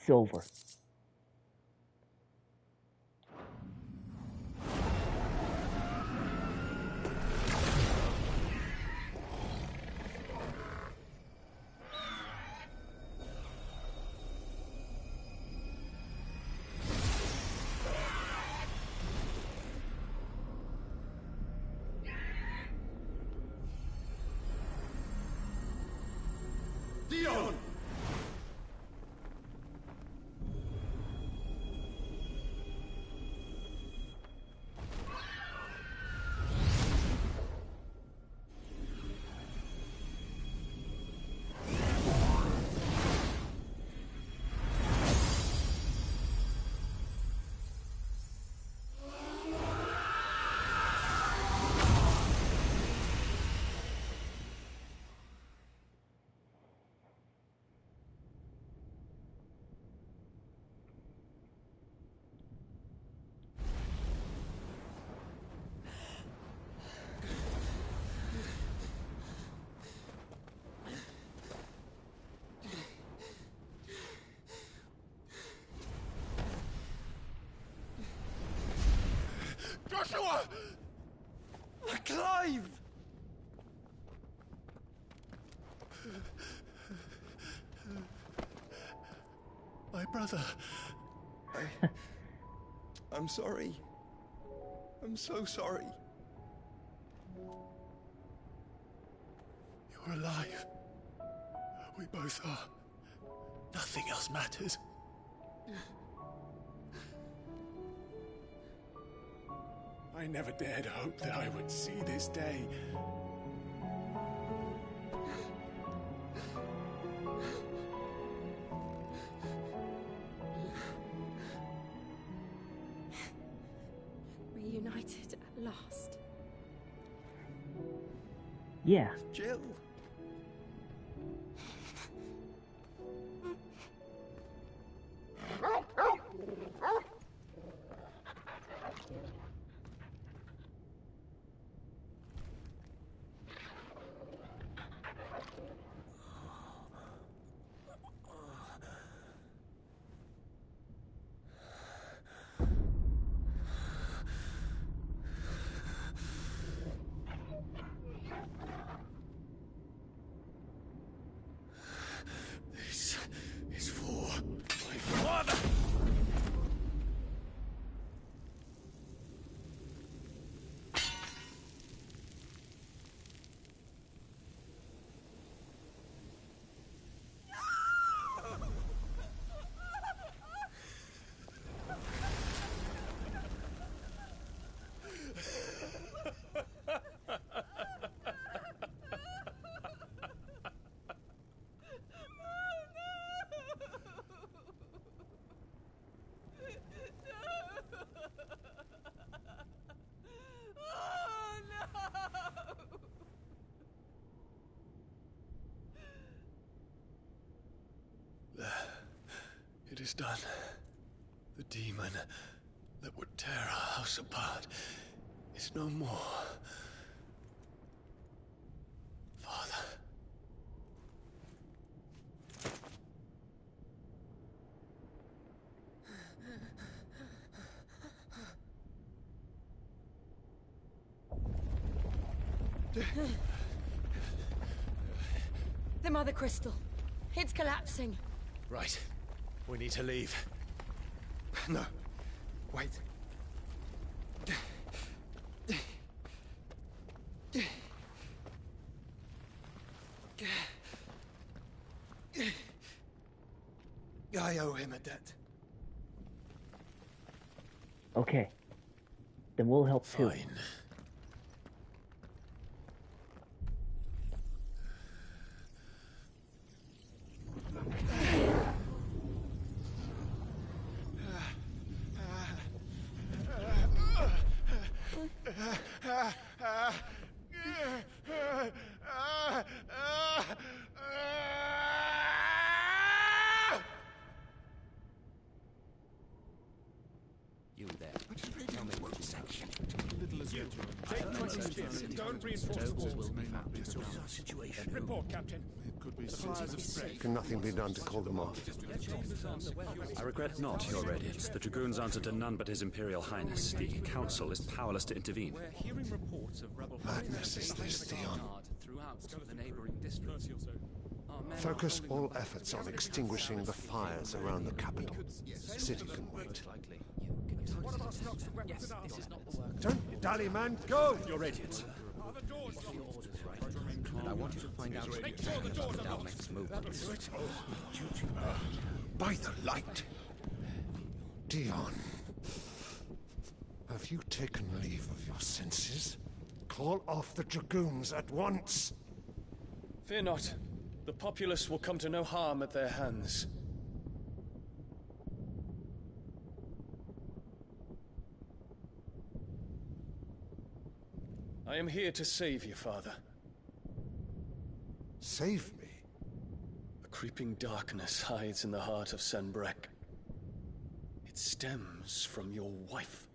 it's over. Dion! Joshua! Clive! My brother. I'm sorry. I'm so sorry. You're alive. We both are. Nothing else matters. I never dared hope that I would see this day. Reunited at last. Yeah. Jill. This is for my father! It is done. The demon that would tear our house apart is no more. Father. The Mother Crystal. It's collapsing. Right. We need to leave. No. Wait. I owe him a debt. Okay. Then we'll help too. Fine. You there. Tell me what you want. Little as you do. Don't reinforce the walls. Situation. Report, Captain. Can nothing be done to call them off? I regret not, Your Radiance. The Dragoons answer to none but His Imperial Highness. The Council is powerless to intervene. We're hearing reports of rebel Madness is this, Dion. throughout the neighboring districts. Focus all efforts on extinguishing the fires around the capital. The city can wait. Don't be dally, man. Go! Your Radiance. And I want you to find out Make sure the doors are locked. next movements. By the light. Dion. Have you taken leave of your senses? Call off the Dragoons at once. Fear not. The populace will come to no harm at their hands. I am here to save you, Father. Save me? A creeping darkness hides in the heart of Sanbreque. It stems from your wife,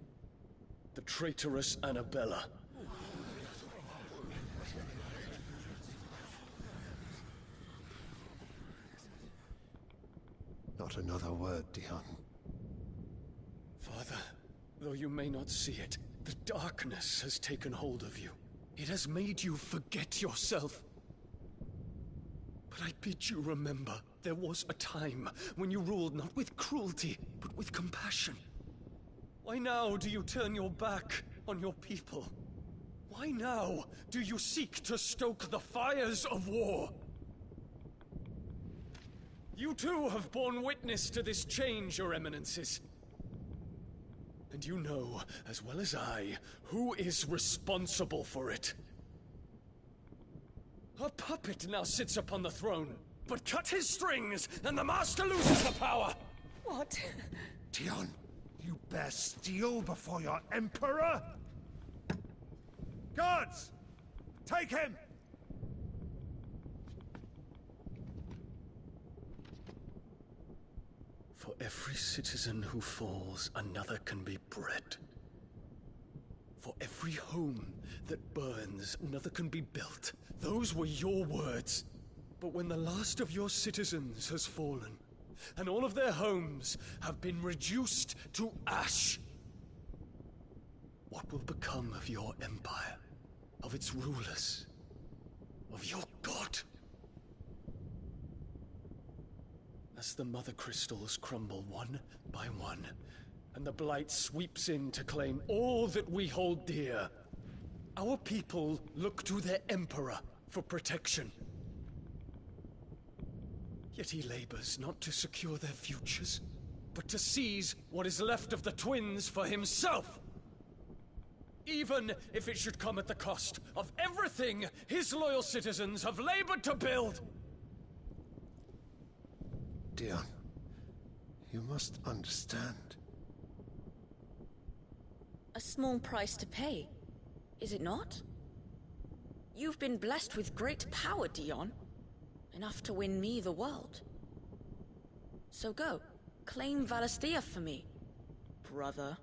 the traitorous Annabella. Not another word, Dion. Father, though you may not see it, the darkness has taken hold of you. It has made you forget yourself. But I bid you remember, there was a time when you ruled not with cruelty, but with compassion. Why now do you turn your back on your people? Why now do you seek to stoke the fires of war? You too have borne witness to this change, Your Eminences. And you know, as well as I, who is responsible for it. A puppet now sits upon the throne, but cut his strings, and the Master loses the power! What? Dion, you bear steel before your Emperor? Guards! Take him! For every citizen who falls, another can be bred. For every home that burns, another can be built. Those were your words. But when the last of your citizens has fallen, and all of their homes have been reduced to ash, what will become of your empire, of its rulers, of your god? As the Mother Crystals crumble one by one, and the Blight sweeps in to claim all that we hold dear, our people look to their Emperor for protection. Yet he labors not to secure their futures, but to seize what is left of the twins for himself! Even if it should come at the cost of everything his loyal citizens have labored to build! Dion, you must understand. A small price to pay, is it not? You've been blessed with great power, Dion. Enough to win me the world. So go, claim Valisthea for me, brother.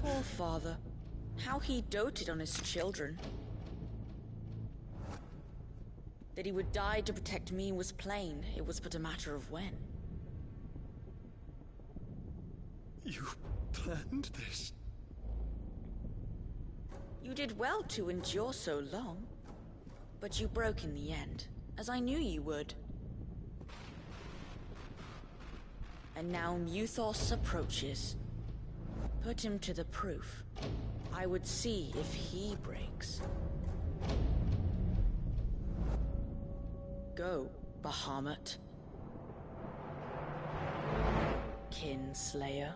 Poor father. How he doted on his children. That he would die to protect me was plain. It was but a matter of when. You planned this? You did well to endure so long. But you broke in the end, as I knew you would. And now Muthos approaches. Put him to the proof. I would see if he breaks. Go, Bahamut. Kinslayer.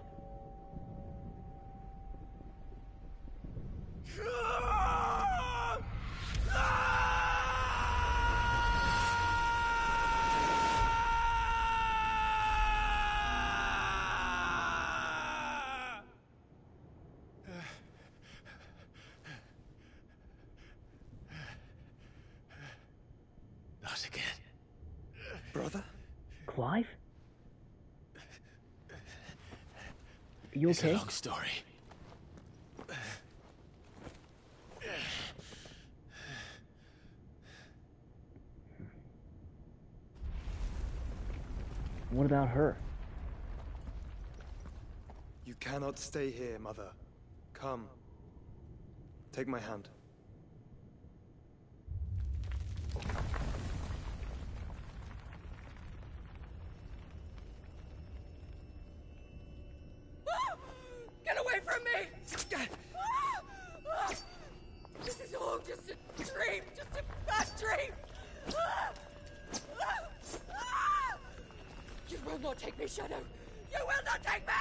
Not again. Brother? Clive? Are you It's okay? a long story. What about her? You cannot stay here, Mother. Come. Take my hand. Get away from me! This is all just a dream, just a bad dream! You will not take me, Shadow! You will not take me!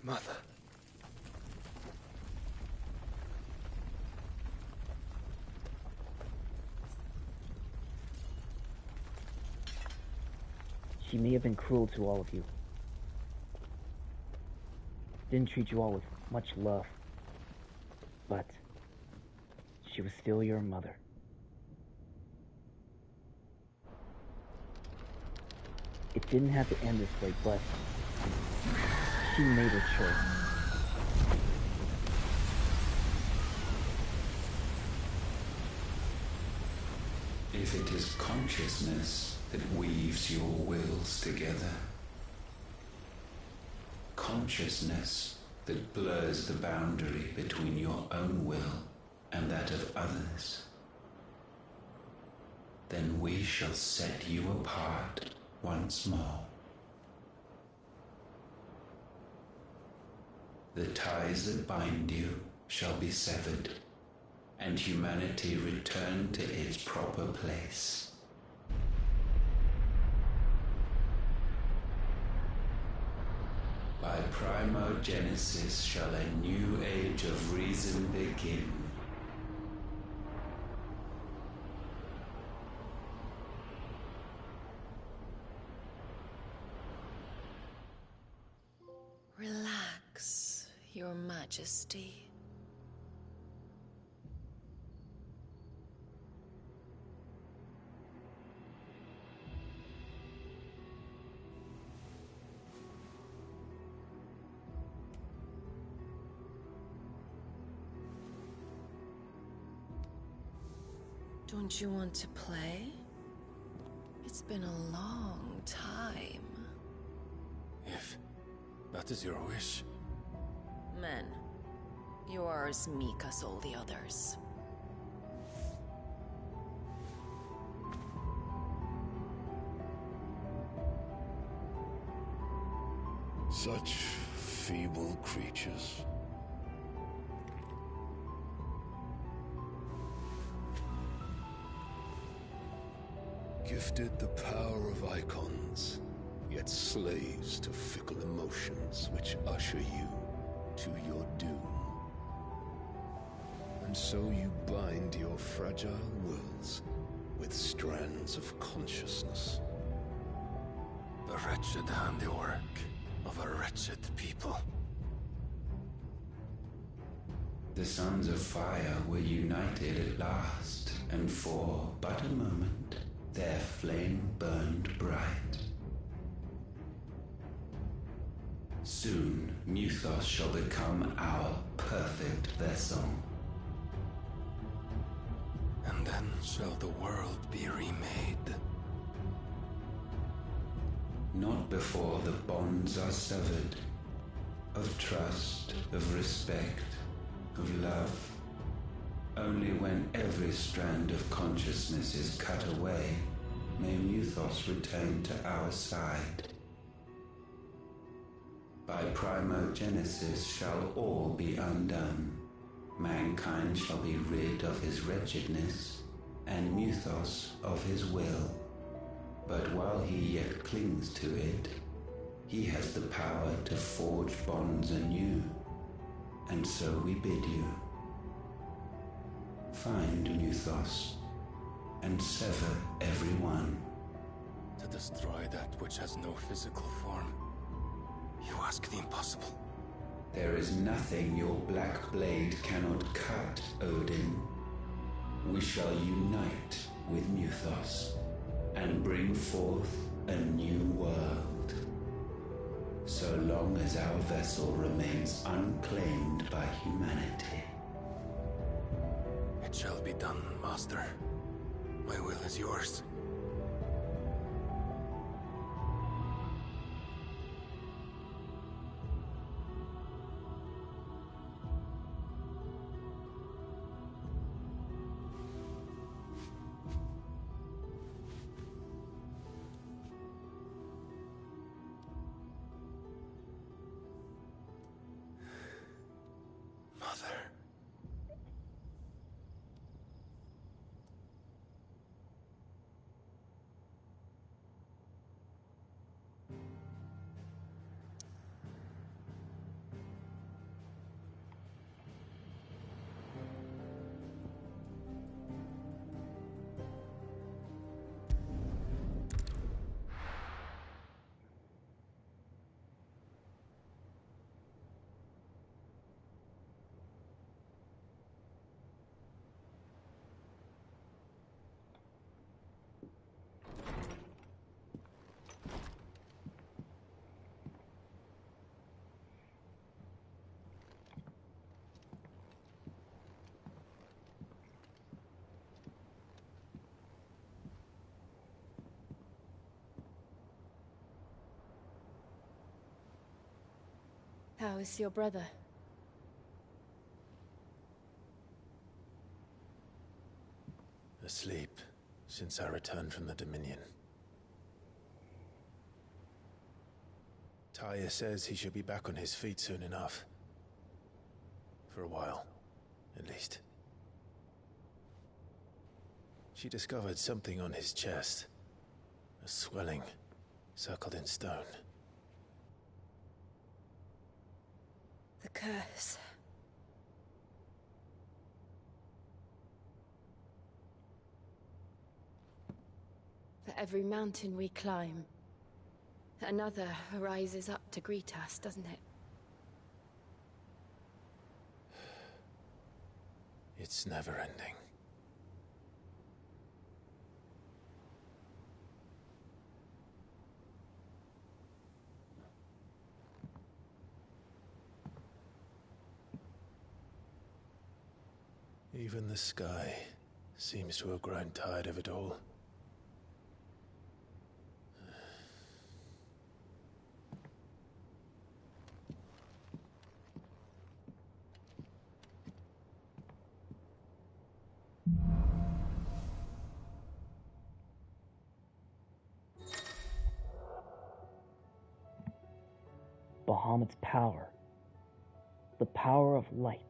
Mother. She may have been cruel to all of you. Didn't treat you all with much love. But she was still your mother. It didn't have to end this way, but she made her choice. If it is consciousness that weaves your wills together, consciousness that blurs the boundary between your own will and that of others, then we shall set you apart once more. The ties that bind you shall be severed, and humanity return to its proper place. By primogenesis shall a new age of reason begin. Relax, Your Majesty. Don't you want to play? It's been a long time. If that is your wish. Men, you are as meek as all the others. Such feeble creatures. Gifted the power of icons, yet slaves to fickle emotions which usher you to your doom. And so you bind your fragile wills with strands of consciousness. The wretched handiwork of a wretched people. The sons of fire were united at last, and for but a moment, their flame burned bright. Soon, Muthos shall become our perfect vessel. And then shall the world be remade. Not before the bonds are severed, of trust, of respect, of love. Only when every strand of consciousness is cut away, may Muthos return to our side. By primogenesis shall all be undone. Mankind shall be rid of his wretchedness, and Muthos of his will. But while he yet clings to it, he has the power to forge bonds anew. And so we bid you. Find Muthos, and sever every one. To destroy that which has no physical form. You ask the impossible. There is nothing your black blade cannot cut, Odin. We shall unite with Muthos, and bring forth a new world. So long as our vessel remains unclaimed by humanity. It shall be done, Master. My will is yours. How is your brother? Asleep since I returned from the Dominion. Taya says he should be back on his feet soon enough. For a while, at least. She discovered something on his chest. A swelling, circled in stone. The curse. For every mountain we climb, another rises up to greet us, doesn't it? It's never ending. Even the sky seems to have grown tired of it all. Bahamut's power. The power of light.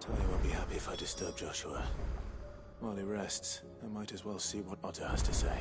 Tali won't be happy if I disturb Joshua. While he rests, I might as well see what Otter has to say.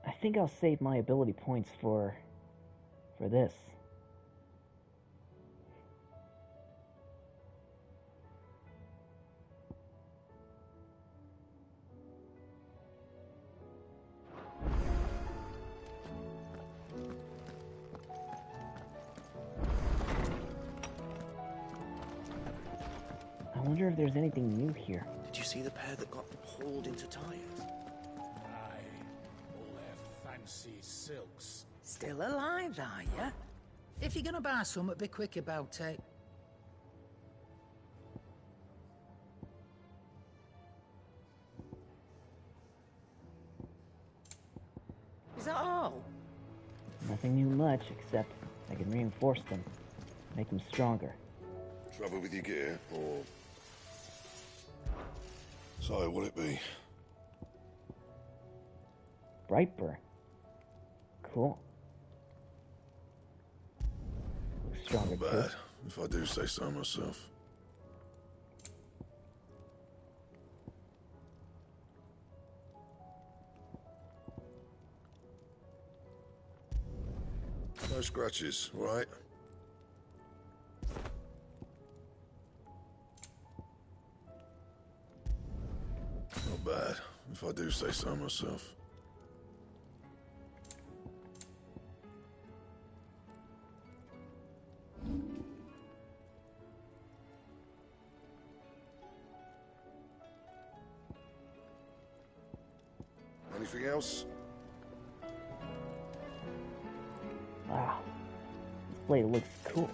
I think I'll save my ability points for this. I wonder if there's anything new here. Did you see the pair that got hauled into tires? Aye, all their fancy silks. Still alive, are ya? If you're gonna buy some, be quick about it. Is that all? Nothing new much, except I can reinforce them, make them stronger. Trouble with your gear, or... So, what'll it be? Brightburn. Cool. Looks stronger Not too. bad, if I do say so myself. No scratches, all right? Not bad, if I do say so myself. Anything else? Wow. This blade looks cool.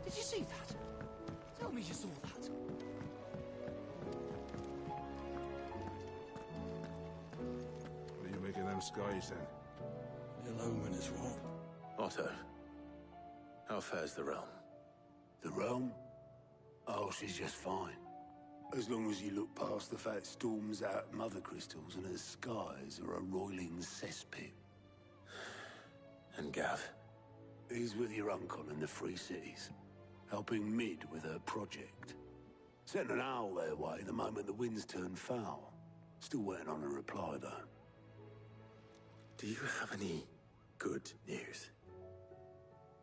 Did you see that? Tell me you saw that. What are you making them skies then? The omen is what? Otto, how fares the realm? The realm? Oh, she's just fine. As long as you look past the fat storms out mother crystals and her skies are a roiling cesspit. And Gav? He's with your uncle in the Free Cities, helping Mid with her project. Sent an owl their way the moment the winds turned foul. Still waiting on a reply, though. Do you have any good news?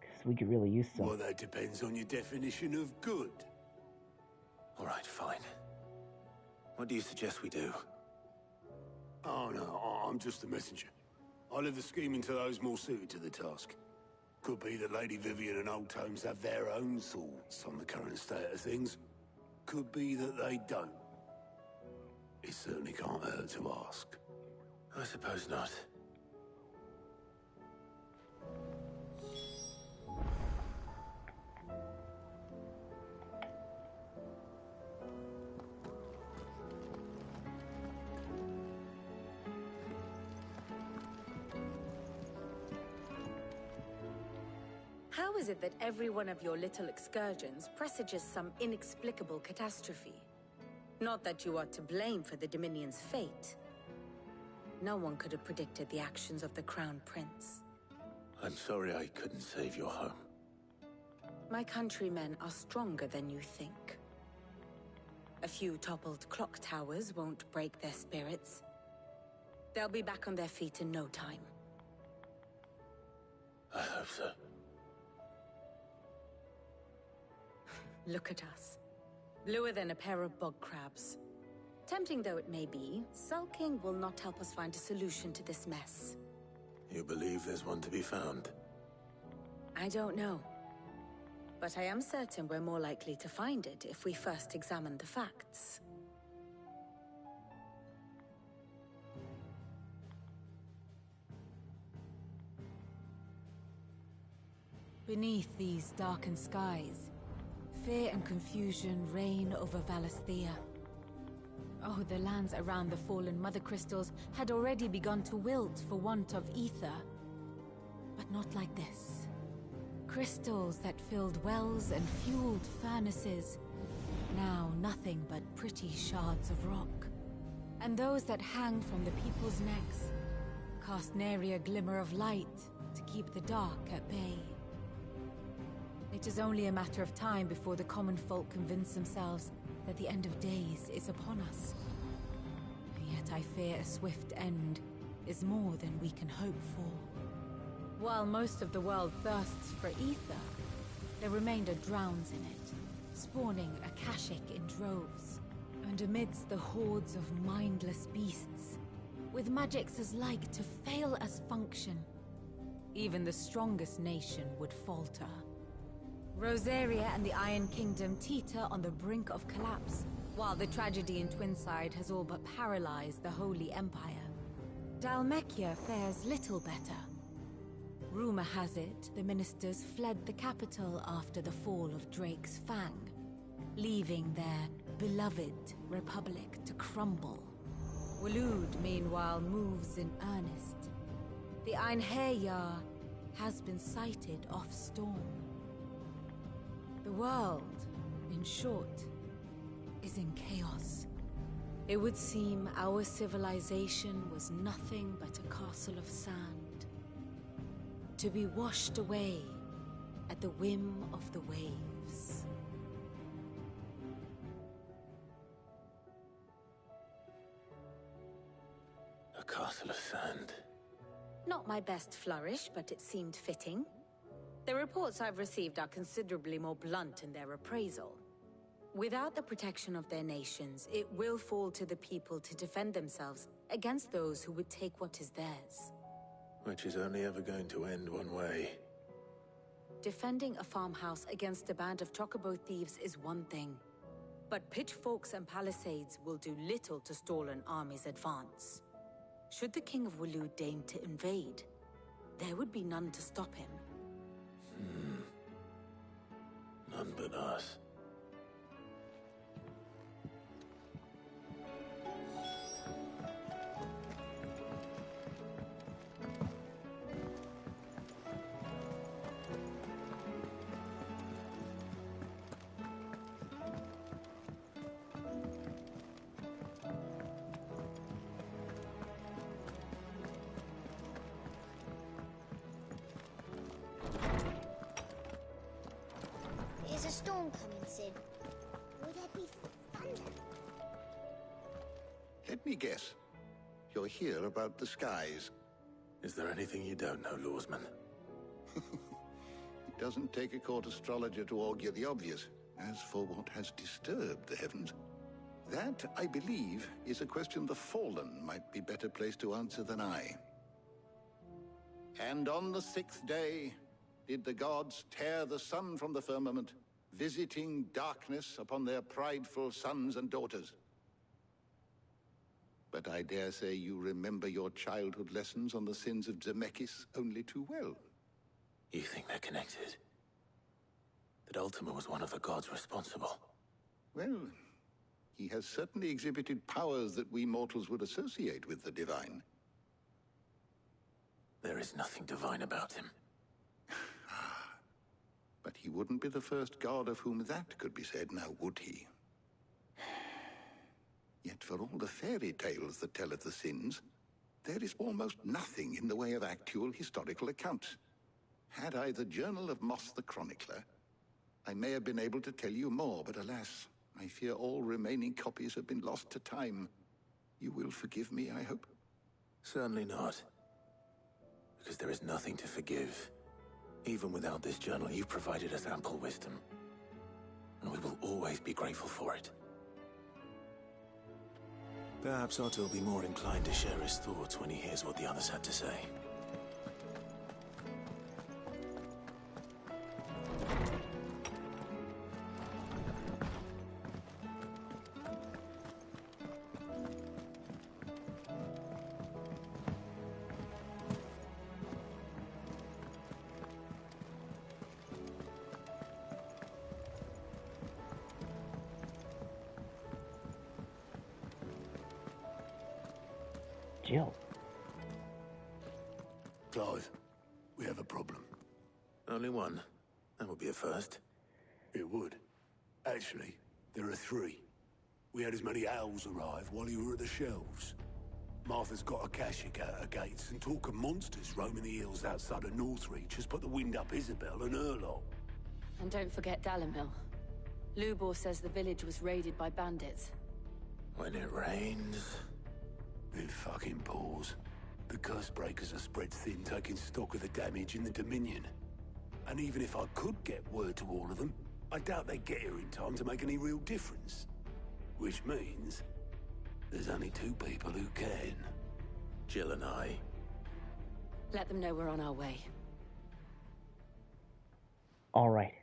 Because we could really use some. Well, that depends on your definition of good. All right, fine. What do you suggest we do? Oh, no, I'm just the messenger. I leave the scheming to those more suited to the task. Could be that Lady Vivian and Old Tomes have their own thoughts on the current state of things. Could be that they don't. It certainly can't hurt to ask. I suppose not. How is it that every one of your little excursions presages some inexplicable catastrophe? Not that you are to blame for the Dominion's fate. No one could have predicted the actions of the Crown Prince. I'm sorry I couldn't save your home. My countrymen are stronger than you think. A few toppled clock towers won't break their spirits. They'll be back on their feet in no time. I hope so. Look at us. Bluer than a pair of bog crabs. Tempting though it may be, sulking will not help us find a solution to this mess. You believe there's one to be found? I don't know. But I am certain we're more likely to find it if we first examine the facts. Beneath these darkened skies, fear and confusion reign over Valisthea. Oh, the lands around the fallen Mother Crystals had already begun to wilt for want of ether. But not like this. Crystals that filled wells and fueled furnaces, now nothing but pretty shards of rock. And those that hang from the people's necks cast nary a glimmer of light to keep the dark at bay. It is only a matter of time before the common folk convince themselves that the end of days is upon us. Yet I fear a swift end is more than we can hope for. While most of the world thirsts for ether, the remainder drowns in it, spawning Akashic in droves. And amidst the hordes of mindless beasts, with magics as like to fail as function, even the strongest nation would falter. Rosaria and the Iron Kingdom teeter on the brink of collapse, while the tragedy in Twinside has all but paralyzed the Holy Empire. Dhalmekia fares little better. Rumor has it the ministers fled the capital after the fall of Drake's Fang, leaving their beloved republic to crumble. Waloed, meanwhile, moves in earnest. The Einherjar has been sighted off Storm. The world, in short, is in chaos. It would seem our civilization was nothing but a castle of sand, to be washed away at the whim of the waves. A castle of sand. Not my best flourish, but it seemed fitting. The reports I've received are considerably more blunt in their appraisal. Without the protection of their nations, it will fall to the people to defend themselves against those who would take what is theirs. Which is only ever going to end one way. Defending a farmhouse against a band of chocobo thieves is one thing, but pitchforks and palisades will do little to stall an army's advance. Should the King of Waloed deign to invade, there would be none to stop him. None but us. Is a storm coming, Sid? Will there be thunder? Let me guess. You're here about the skies. Is there anything you don't know, Lawsman? It doesn't take a court astrologer to augur the obvious. As for what has disturbed the heavens, that, I believe, is a question the Fallen might be better placed to answer than I. And on the 6th day, did the gods tear the sun from the firmament, visiting darkness upon their prideful sons and daughters. But I dare say you remember your childhood lessons on the sins of Zemeckis only too well. You think they're connected? That Ultima was one of the gods responsible? Well, he has certainly exhibited powers that we mortals would associate with the divine. There is nothing divine about him. But he wouldn't be the first god of whom that could be said, now would he? Yet for all the fairy tales that tell of the sins, there is almost nothing in the way of actual historical accounts. Had I the Journal of Moss the Chronicler, I may have been able to tell you more, but alas, I fear all remaining copies have been lost to time. You will forgive me, I hope? Certainly not. Because there is nothing to forgive. Even without this journal, you've provided us ample wisdom. And we will always be grateful for it. Perhaps Otto will be more inclined to share his thoughts when he hears what the others had to say. Jill. Clive, we have a problem. Only one. That would be a first. It would. Actually, there are 3. We had as many owls arrive while you were at the shelves. Martha's got a Akashic at her gates, and talk of monsters roaming the hills outside of Northreach has put the wind up Isabel and her lot. And don't forget Dalimil. Lubor says the village was raided by bandits. When it rains... It fucking pours. The curse breakers are spread thin, taking stock of the damage in the Dominion. And even if I could get word to all of them, I doubt they'd get here in time to make any real difference. Which means... there's only 2 people who can. Jill and I. Let them know we're on our way. All right.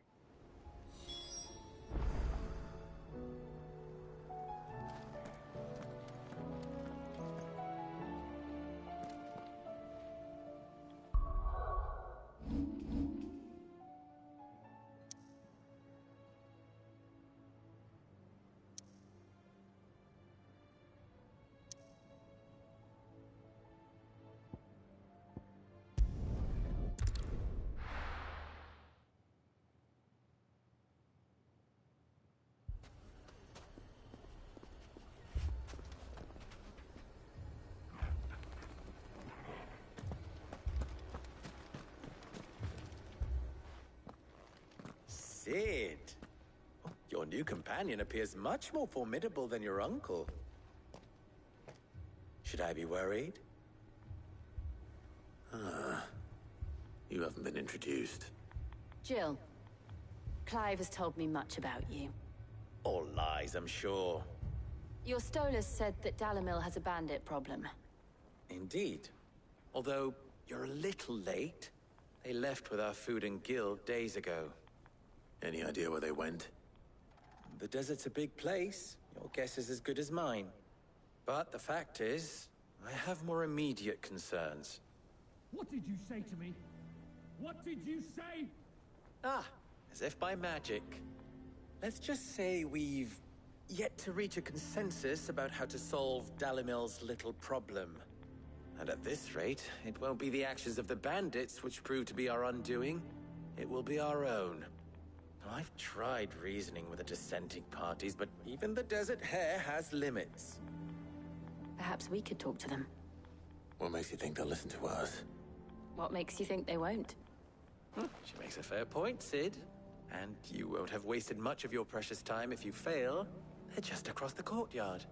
Sid! Your new companion appears much more formidable than your uncle. Should I be worried? You haven't been introduced. Jill, Clive has told me much about you. All lies, I'm sure. Your Stolas said that Dalimil has a bandit problem. Indeed. Although, you're a little late. They left with our food and guild days ago. Any idea where they went? The desert's a big place. Your guess is as good as mine. But the fact is, I have more immediate concerns. What did you say to me? What did you say? Ah, as if by magic. Let's just say we've yet to reach a consensus about how to solve Dalimil's little problem. And at this rate, it won't be the actions of the bandits which prove to be our undoing. It will be our own. I've tried reasoning with the dissenting parties, but even the Desert Hare has limits. Perhaps we could talk to them. What makes you think they'll listen to us? What makes you think they won't? She makes a fair point, Sid. And you won't have wasted much of your precious time if you fail. They're just across the courtyard.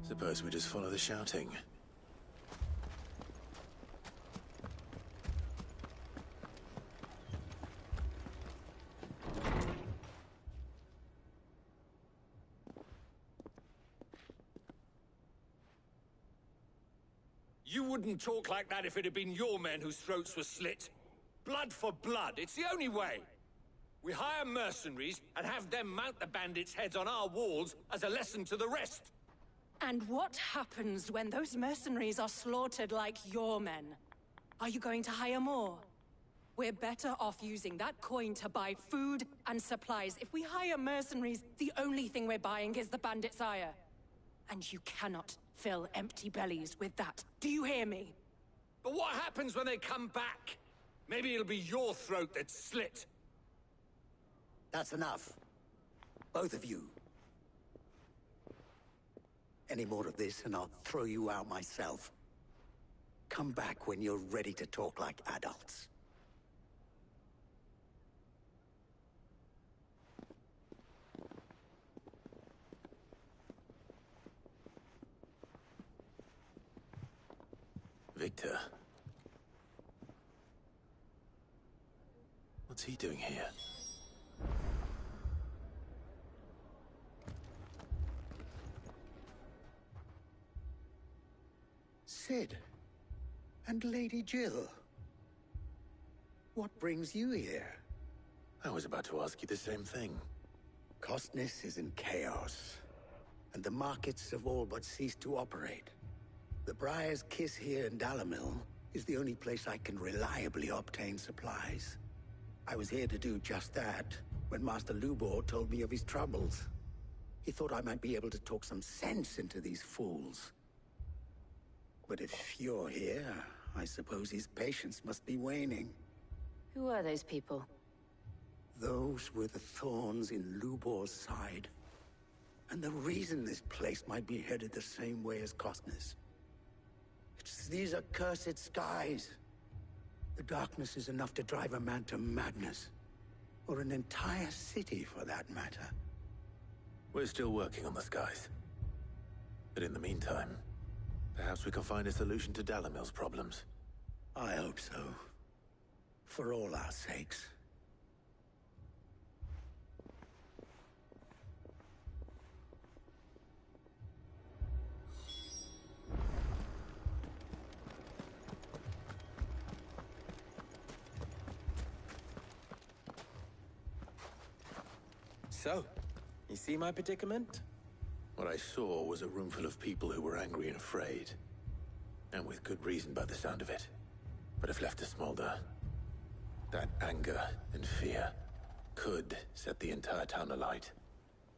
Suppose we just follow the shouting. You wouldn't talk like that if it had been your men whose throats were slit. Blood for blood, it's the only way. We hire mercenaries and have them mount the bandits' heads on our walls as a lesson to the rest. And what happens when those mercenaries are slaughtered like your men? Are you going to hire more? We're better off using that coin to buy food and supplies. If we hire mercenaries, the only thing we're buying is the bandits' ire. And you cannot fill empty bellies with that. Do you hear me? But what happens when they come back? Maybe it'll be your throat that's slit. That's enough. Both of you. Any more of this and I'll throw you out myself. Come back when you're ready to talk like adults. Victor. What's he doing here? Sid. And Lady Jill. What brings you here? I was about to ask you the same thing. Costness is in chaos, and the markets have all but ceased to operate. The Briar's Kiss here in Dalimil is the only place I can reliably obtain supplies. I was here to do just that when Master Lubor told me of his troubles. He thought I might be able to talk some sense into these fools. But if you're here, I suppose his patience must be waning. Who are those people? Those were the thorns in Lubor's side. And the reason this place might be headed the same way as Costner's. It's these accursed skies. The darkness is enough to drive a man to madness. Or an entire city, for that matter. We're still working on the skies. But in the meantime, perhaps we can find a solution to Dalimil's problems. I hope so. For all our sakes. So, you see my predicament? What I saw was a room full of people who were angry and afraid. And with good reason by the sound of it. But if left to smolder, that anger and fear could set the entire town alight.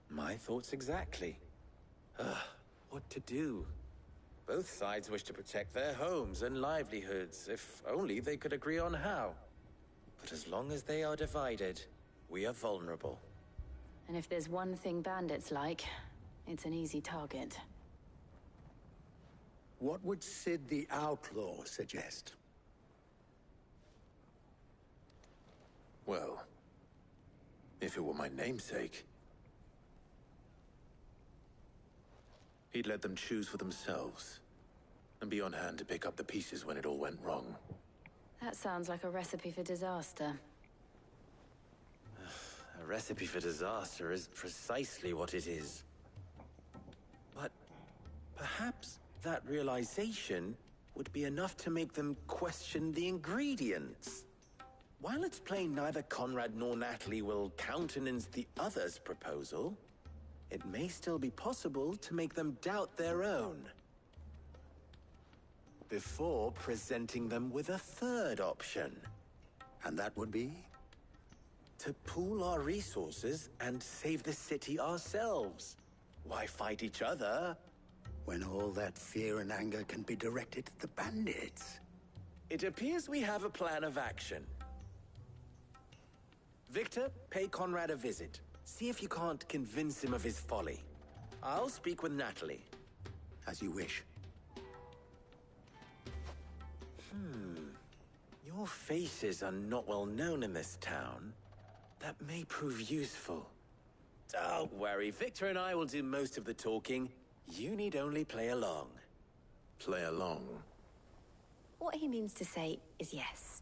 My thoughts exactly. What to do? Both sides wish to protect their homes and livelihoods, if only they could agree on how. But as long as they are divided, we are vulnerable. And if there's one thing bandits like, it's an easy target. What would Sid the Outlaw suggest? Well, if it were my namesake, he'd let them choose for themselves, and be on hand to pick up the pieces when it all went wrong. That sounds like a recipe for disaster. A recipe for disaster is precisely what it is. But perhaps that realization would be enough to make them question the ingredients. While it's plain neither Conrad nor Natalie will countenance the other's proposal, it may still be possible to make them doubt their own. Before presenting them with a third option. And that would be? To pool our resources and save the city ourselves. Why fight each other? When all that fear and anger can be directed at the bandits. It appears we have a plan of action. Victor, pay Conrad a visit. See if you can't convince him of his folly. I'll speak with Natalie. As you wish. Your faces are not well known in this town. That may prove useful. Don't worry, Victor and I will do most of the talking. You need only play along. Play along? What he means to say is yes.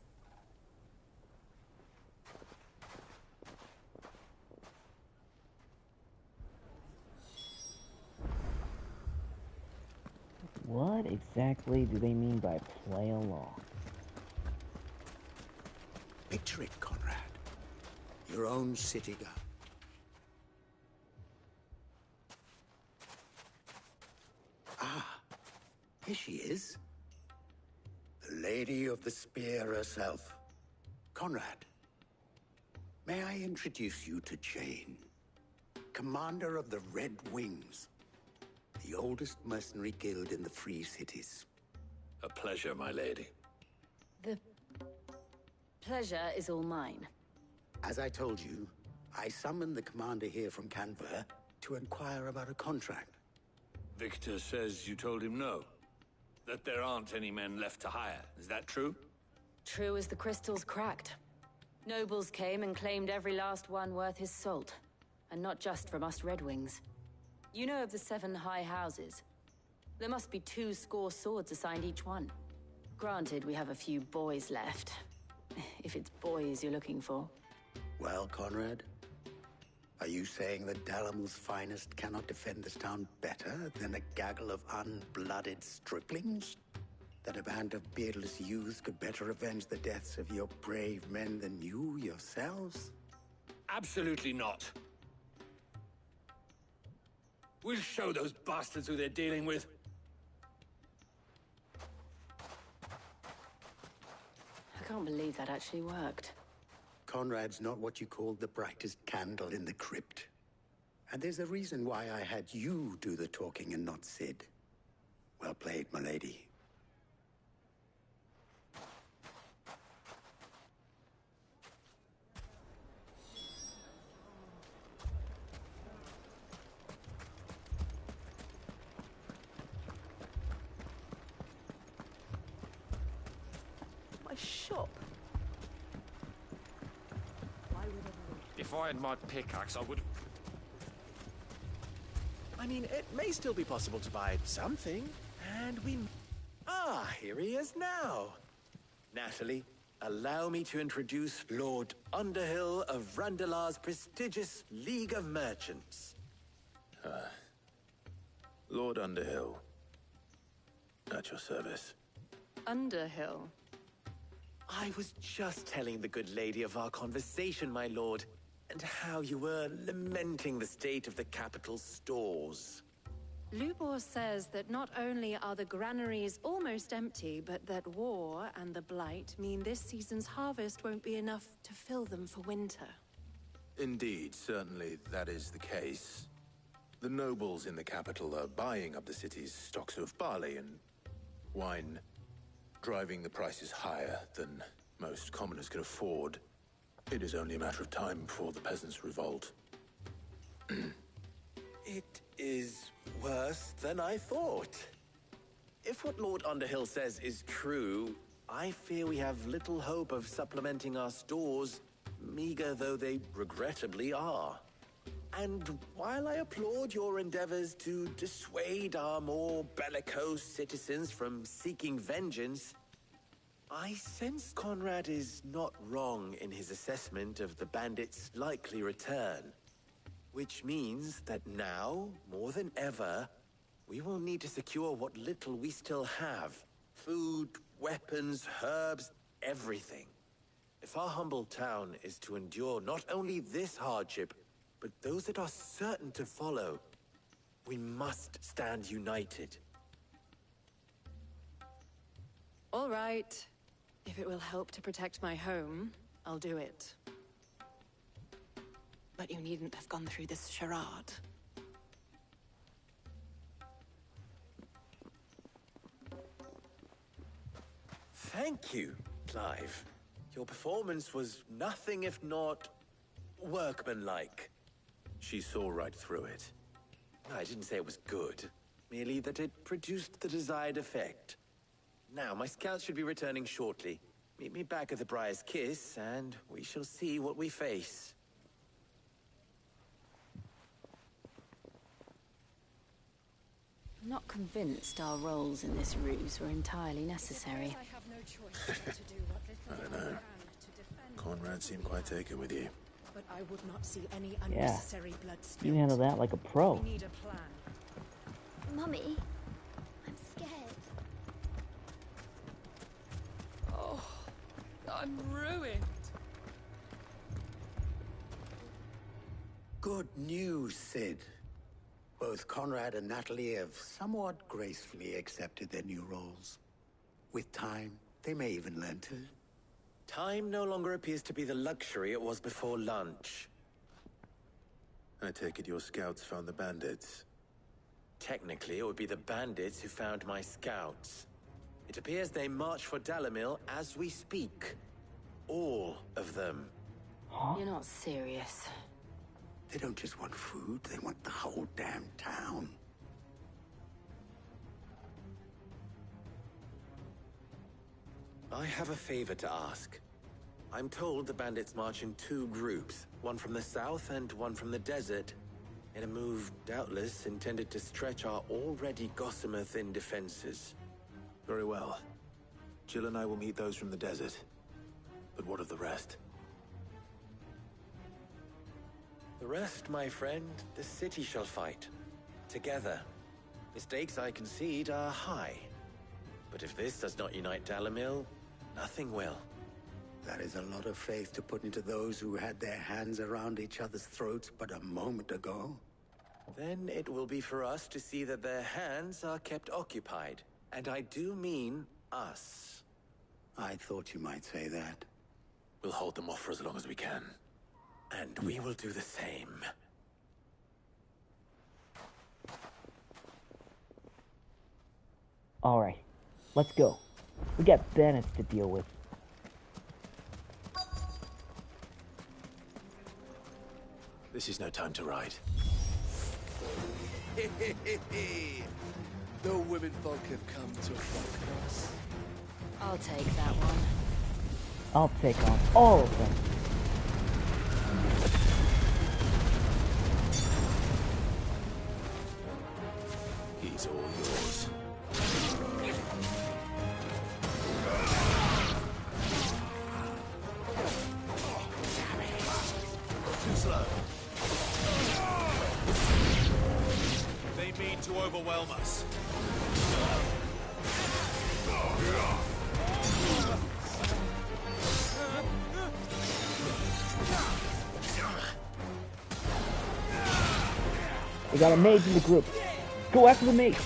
What exactly do they mean by play along? Picture it, Conrad. Your own city guard. Ah, here she is. The Lady of the Spear herself. Conrad, may I introduce you to Jane, commander of the Red Wings, the oldest mercenary guild in the Free Cities. A pleasure, my lady. The pleasure is all mine. As I told you, I summoned the commander here from Canver to inquire about a contract. Victor says you told him no. That there aren't any men left to hire. Is that true? True as the crystals cracked. Nobles came and claimed every last one worth his salt. And not just from us Red Wings. You know of the 7 high houses. There must be 2 swords assigned each one. Granted, we have a few boys left. If it's boys you're looking for. Well, Conrad, are you saying that Dalimil's finest cannot defend this town better than a gaggle of unblooded striplings? That a band of beardless youths could better avenge the deaths of your brave men than you yourselves? Absolutely not. We'll show those bastards who they're dealing with. I can't believe that actually worked. Conrad's not what you called the brightest candle in the crypt. And there's a reason why I had you do the talking and not Sid. Well played, my lady. shop. If I had my pickaxe, I would... I mean, it may still be possible to buy something, and we... Ah, here he is now. Natalie, allow me to introduce Lord Underhill of Randalar's prestigious League of Merchants. Lord Underhill. At your service. Underhill? I was just telling the good lady of our conversation, my lord, and how you were lamenting the state of the capital's stores. Lubor says that not only are the granaries almost empty, but that war and the Blight mean this season's harvest won't be enough to fill them for winter. Indeed, certainly that is the case. The nobles in the capital are buying up the city's stocks of barley and wine, driving the prices higher than most commoners can afford. It is only a matter of time before the peasants revolt. It is worse than I thought. If what Lord Underhill says is true, I fear we have little hope of supplementing our stores, meager though they regrettably are. And while I applaud your endeavors to dissuade our more bellicose citizens from seeking vengeance, I sense Conrad is not wrong in his assessment of the bandits' likely return. Which means that now, more than ever, we will need to secure what little we still have. Food, weapons, herbs, everything. If our humble town is to endure not only this hardship, but those that are certain to follow, we must stand united. All right. If it will help to protect my home, I'll do it. But you needn't have gone through this charade. Thank you, Clive. Your performance was nothing if not workmanlike. She saw right through it. I didn't say it was good, merely that it produced the desired effect. Now, my scouts should be returning shortly. Meet me back at the Briar's Kiss, and we shall see what we face. I'm not convinced our roles in this ruse were entirely necessary. I don't know. Conrad seemed quite taken with you. But I would not see any Yeah. unnecessary blood You spilled. handle that like a pro. We need a plan. Mummy, I'm scared. Oh, I'm ruined. Good news, Sid. Both Conrad and Natalie have somewhat gracefully accepted their new roles. With time, they may even learn to. Time no longer appears to be the luxury it was before lunch. I take it your scouts found the bandits. Technically, it would be the bandits who found my scouts. It appears they march for Dalimil as we speak. All of them. You're not serious. They don't just want food, they want the whole damn town. I have a favor to ask. I'm told the bandits march in two groups, one from the south and one from the desert, in a move doubtless intended to stretch our already gossamer-thin defenses. Very well. Jill and I will meet those from the desert. But what of the rest? The rest, my friend, the city shall fight. Together. The stakes, I concede, are high. But if this does not unite Dalimil, nothing will. That is a lot of faith to put into those who had their hands around each other's throats but a moment ago. Then it will be for us to see that their hands are kept occupied. And I do mean us. I thought you might say that. We'll hold them off for as long as we can. And we will do the same. Alright, let's go. We got bandits to deal with. This is no time to ride. The women folk have come to fuck us. I'll take that one. I'll take on all of them. He's all yours. Too slow. They mean to overwhelm us. We got a mage in the group. Go after the mage.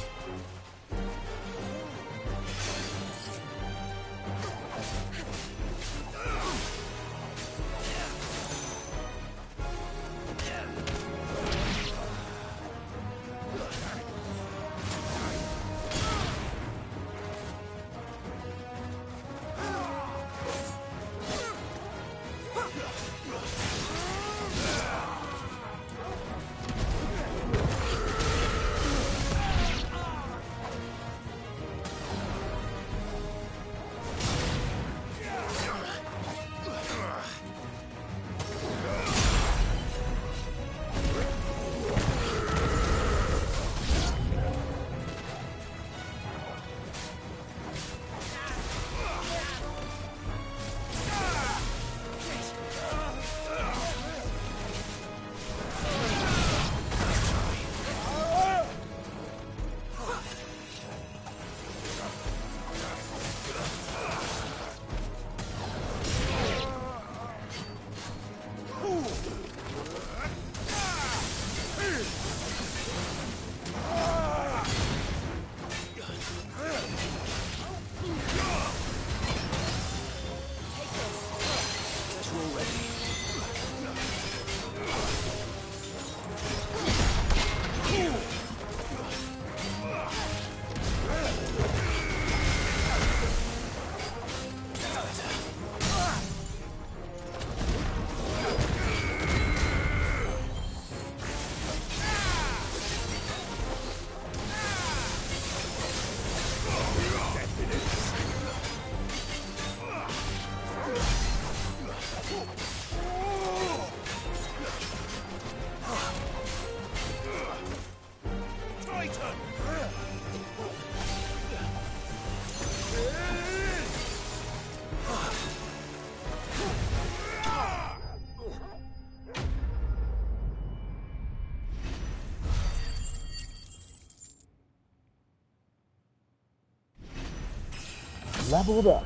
Leveled up.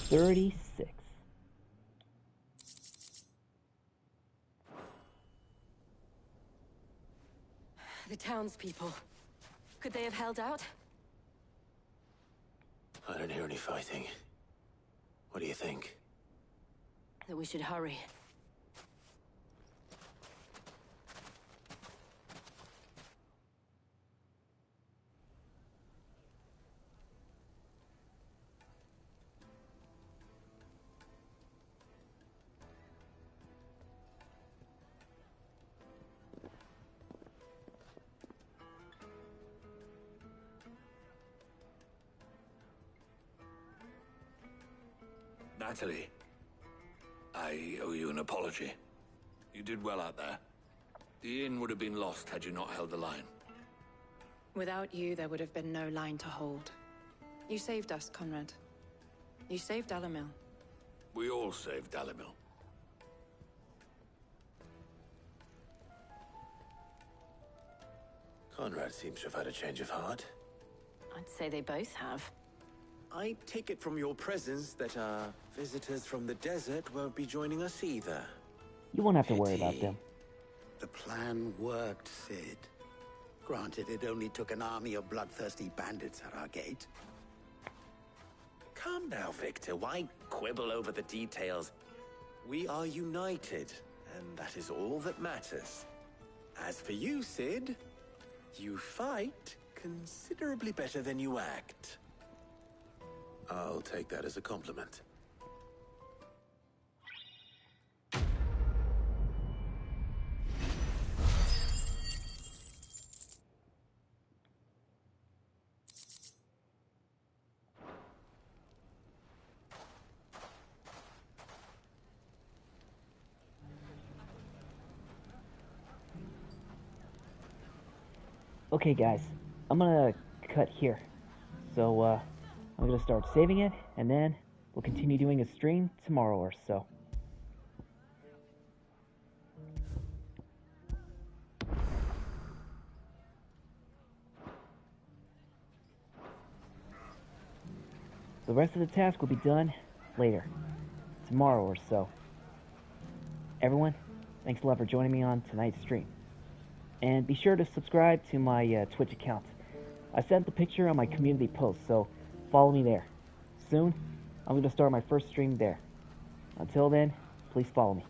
36. The townspeople. Could they have held out? I don't hear any fighting. What do you think? That we should hurry. Natalie, I owe you an apology. You did well out there. The inn would have been lost had you not held the line. Without you, there would have been no line to hold. You saved us, Conrad. You saved Dalimil. We all saved Dalimil. Conrad seems to have had a change of heart. I'd say they both have. I take it from your presence that our visitors from the desert won't be joining us either. You won't have to worry about them. The plan worked, Sid. Granted, it only took an army of bloodthirsty bandits at our gate. Calm now, Victor. Why quibble over the details? We are united, and that is all that matters. As for you, Sid, you fight considerably better than you act. I'll take that as a compliment. Okay guys, I'm gonna cut here. So I'm gonna start saving it, and then we'll continue doing a stream tomorrow or so. The rest of the task will be done later, tomorrow or so. Everyone, thanks a lot for joining me on tonight's stream. And be sure to subscribe to my Twitch account. I sent the picture on my community post, so follow me there. Soon, I'm going to start my first stream there. Until then, please follow me.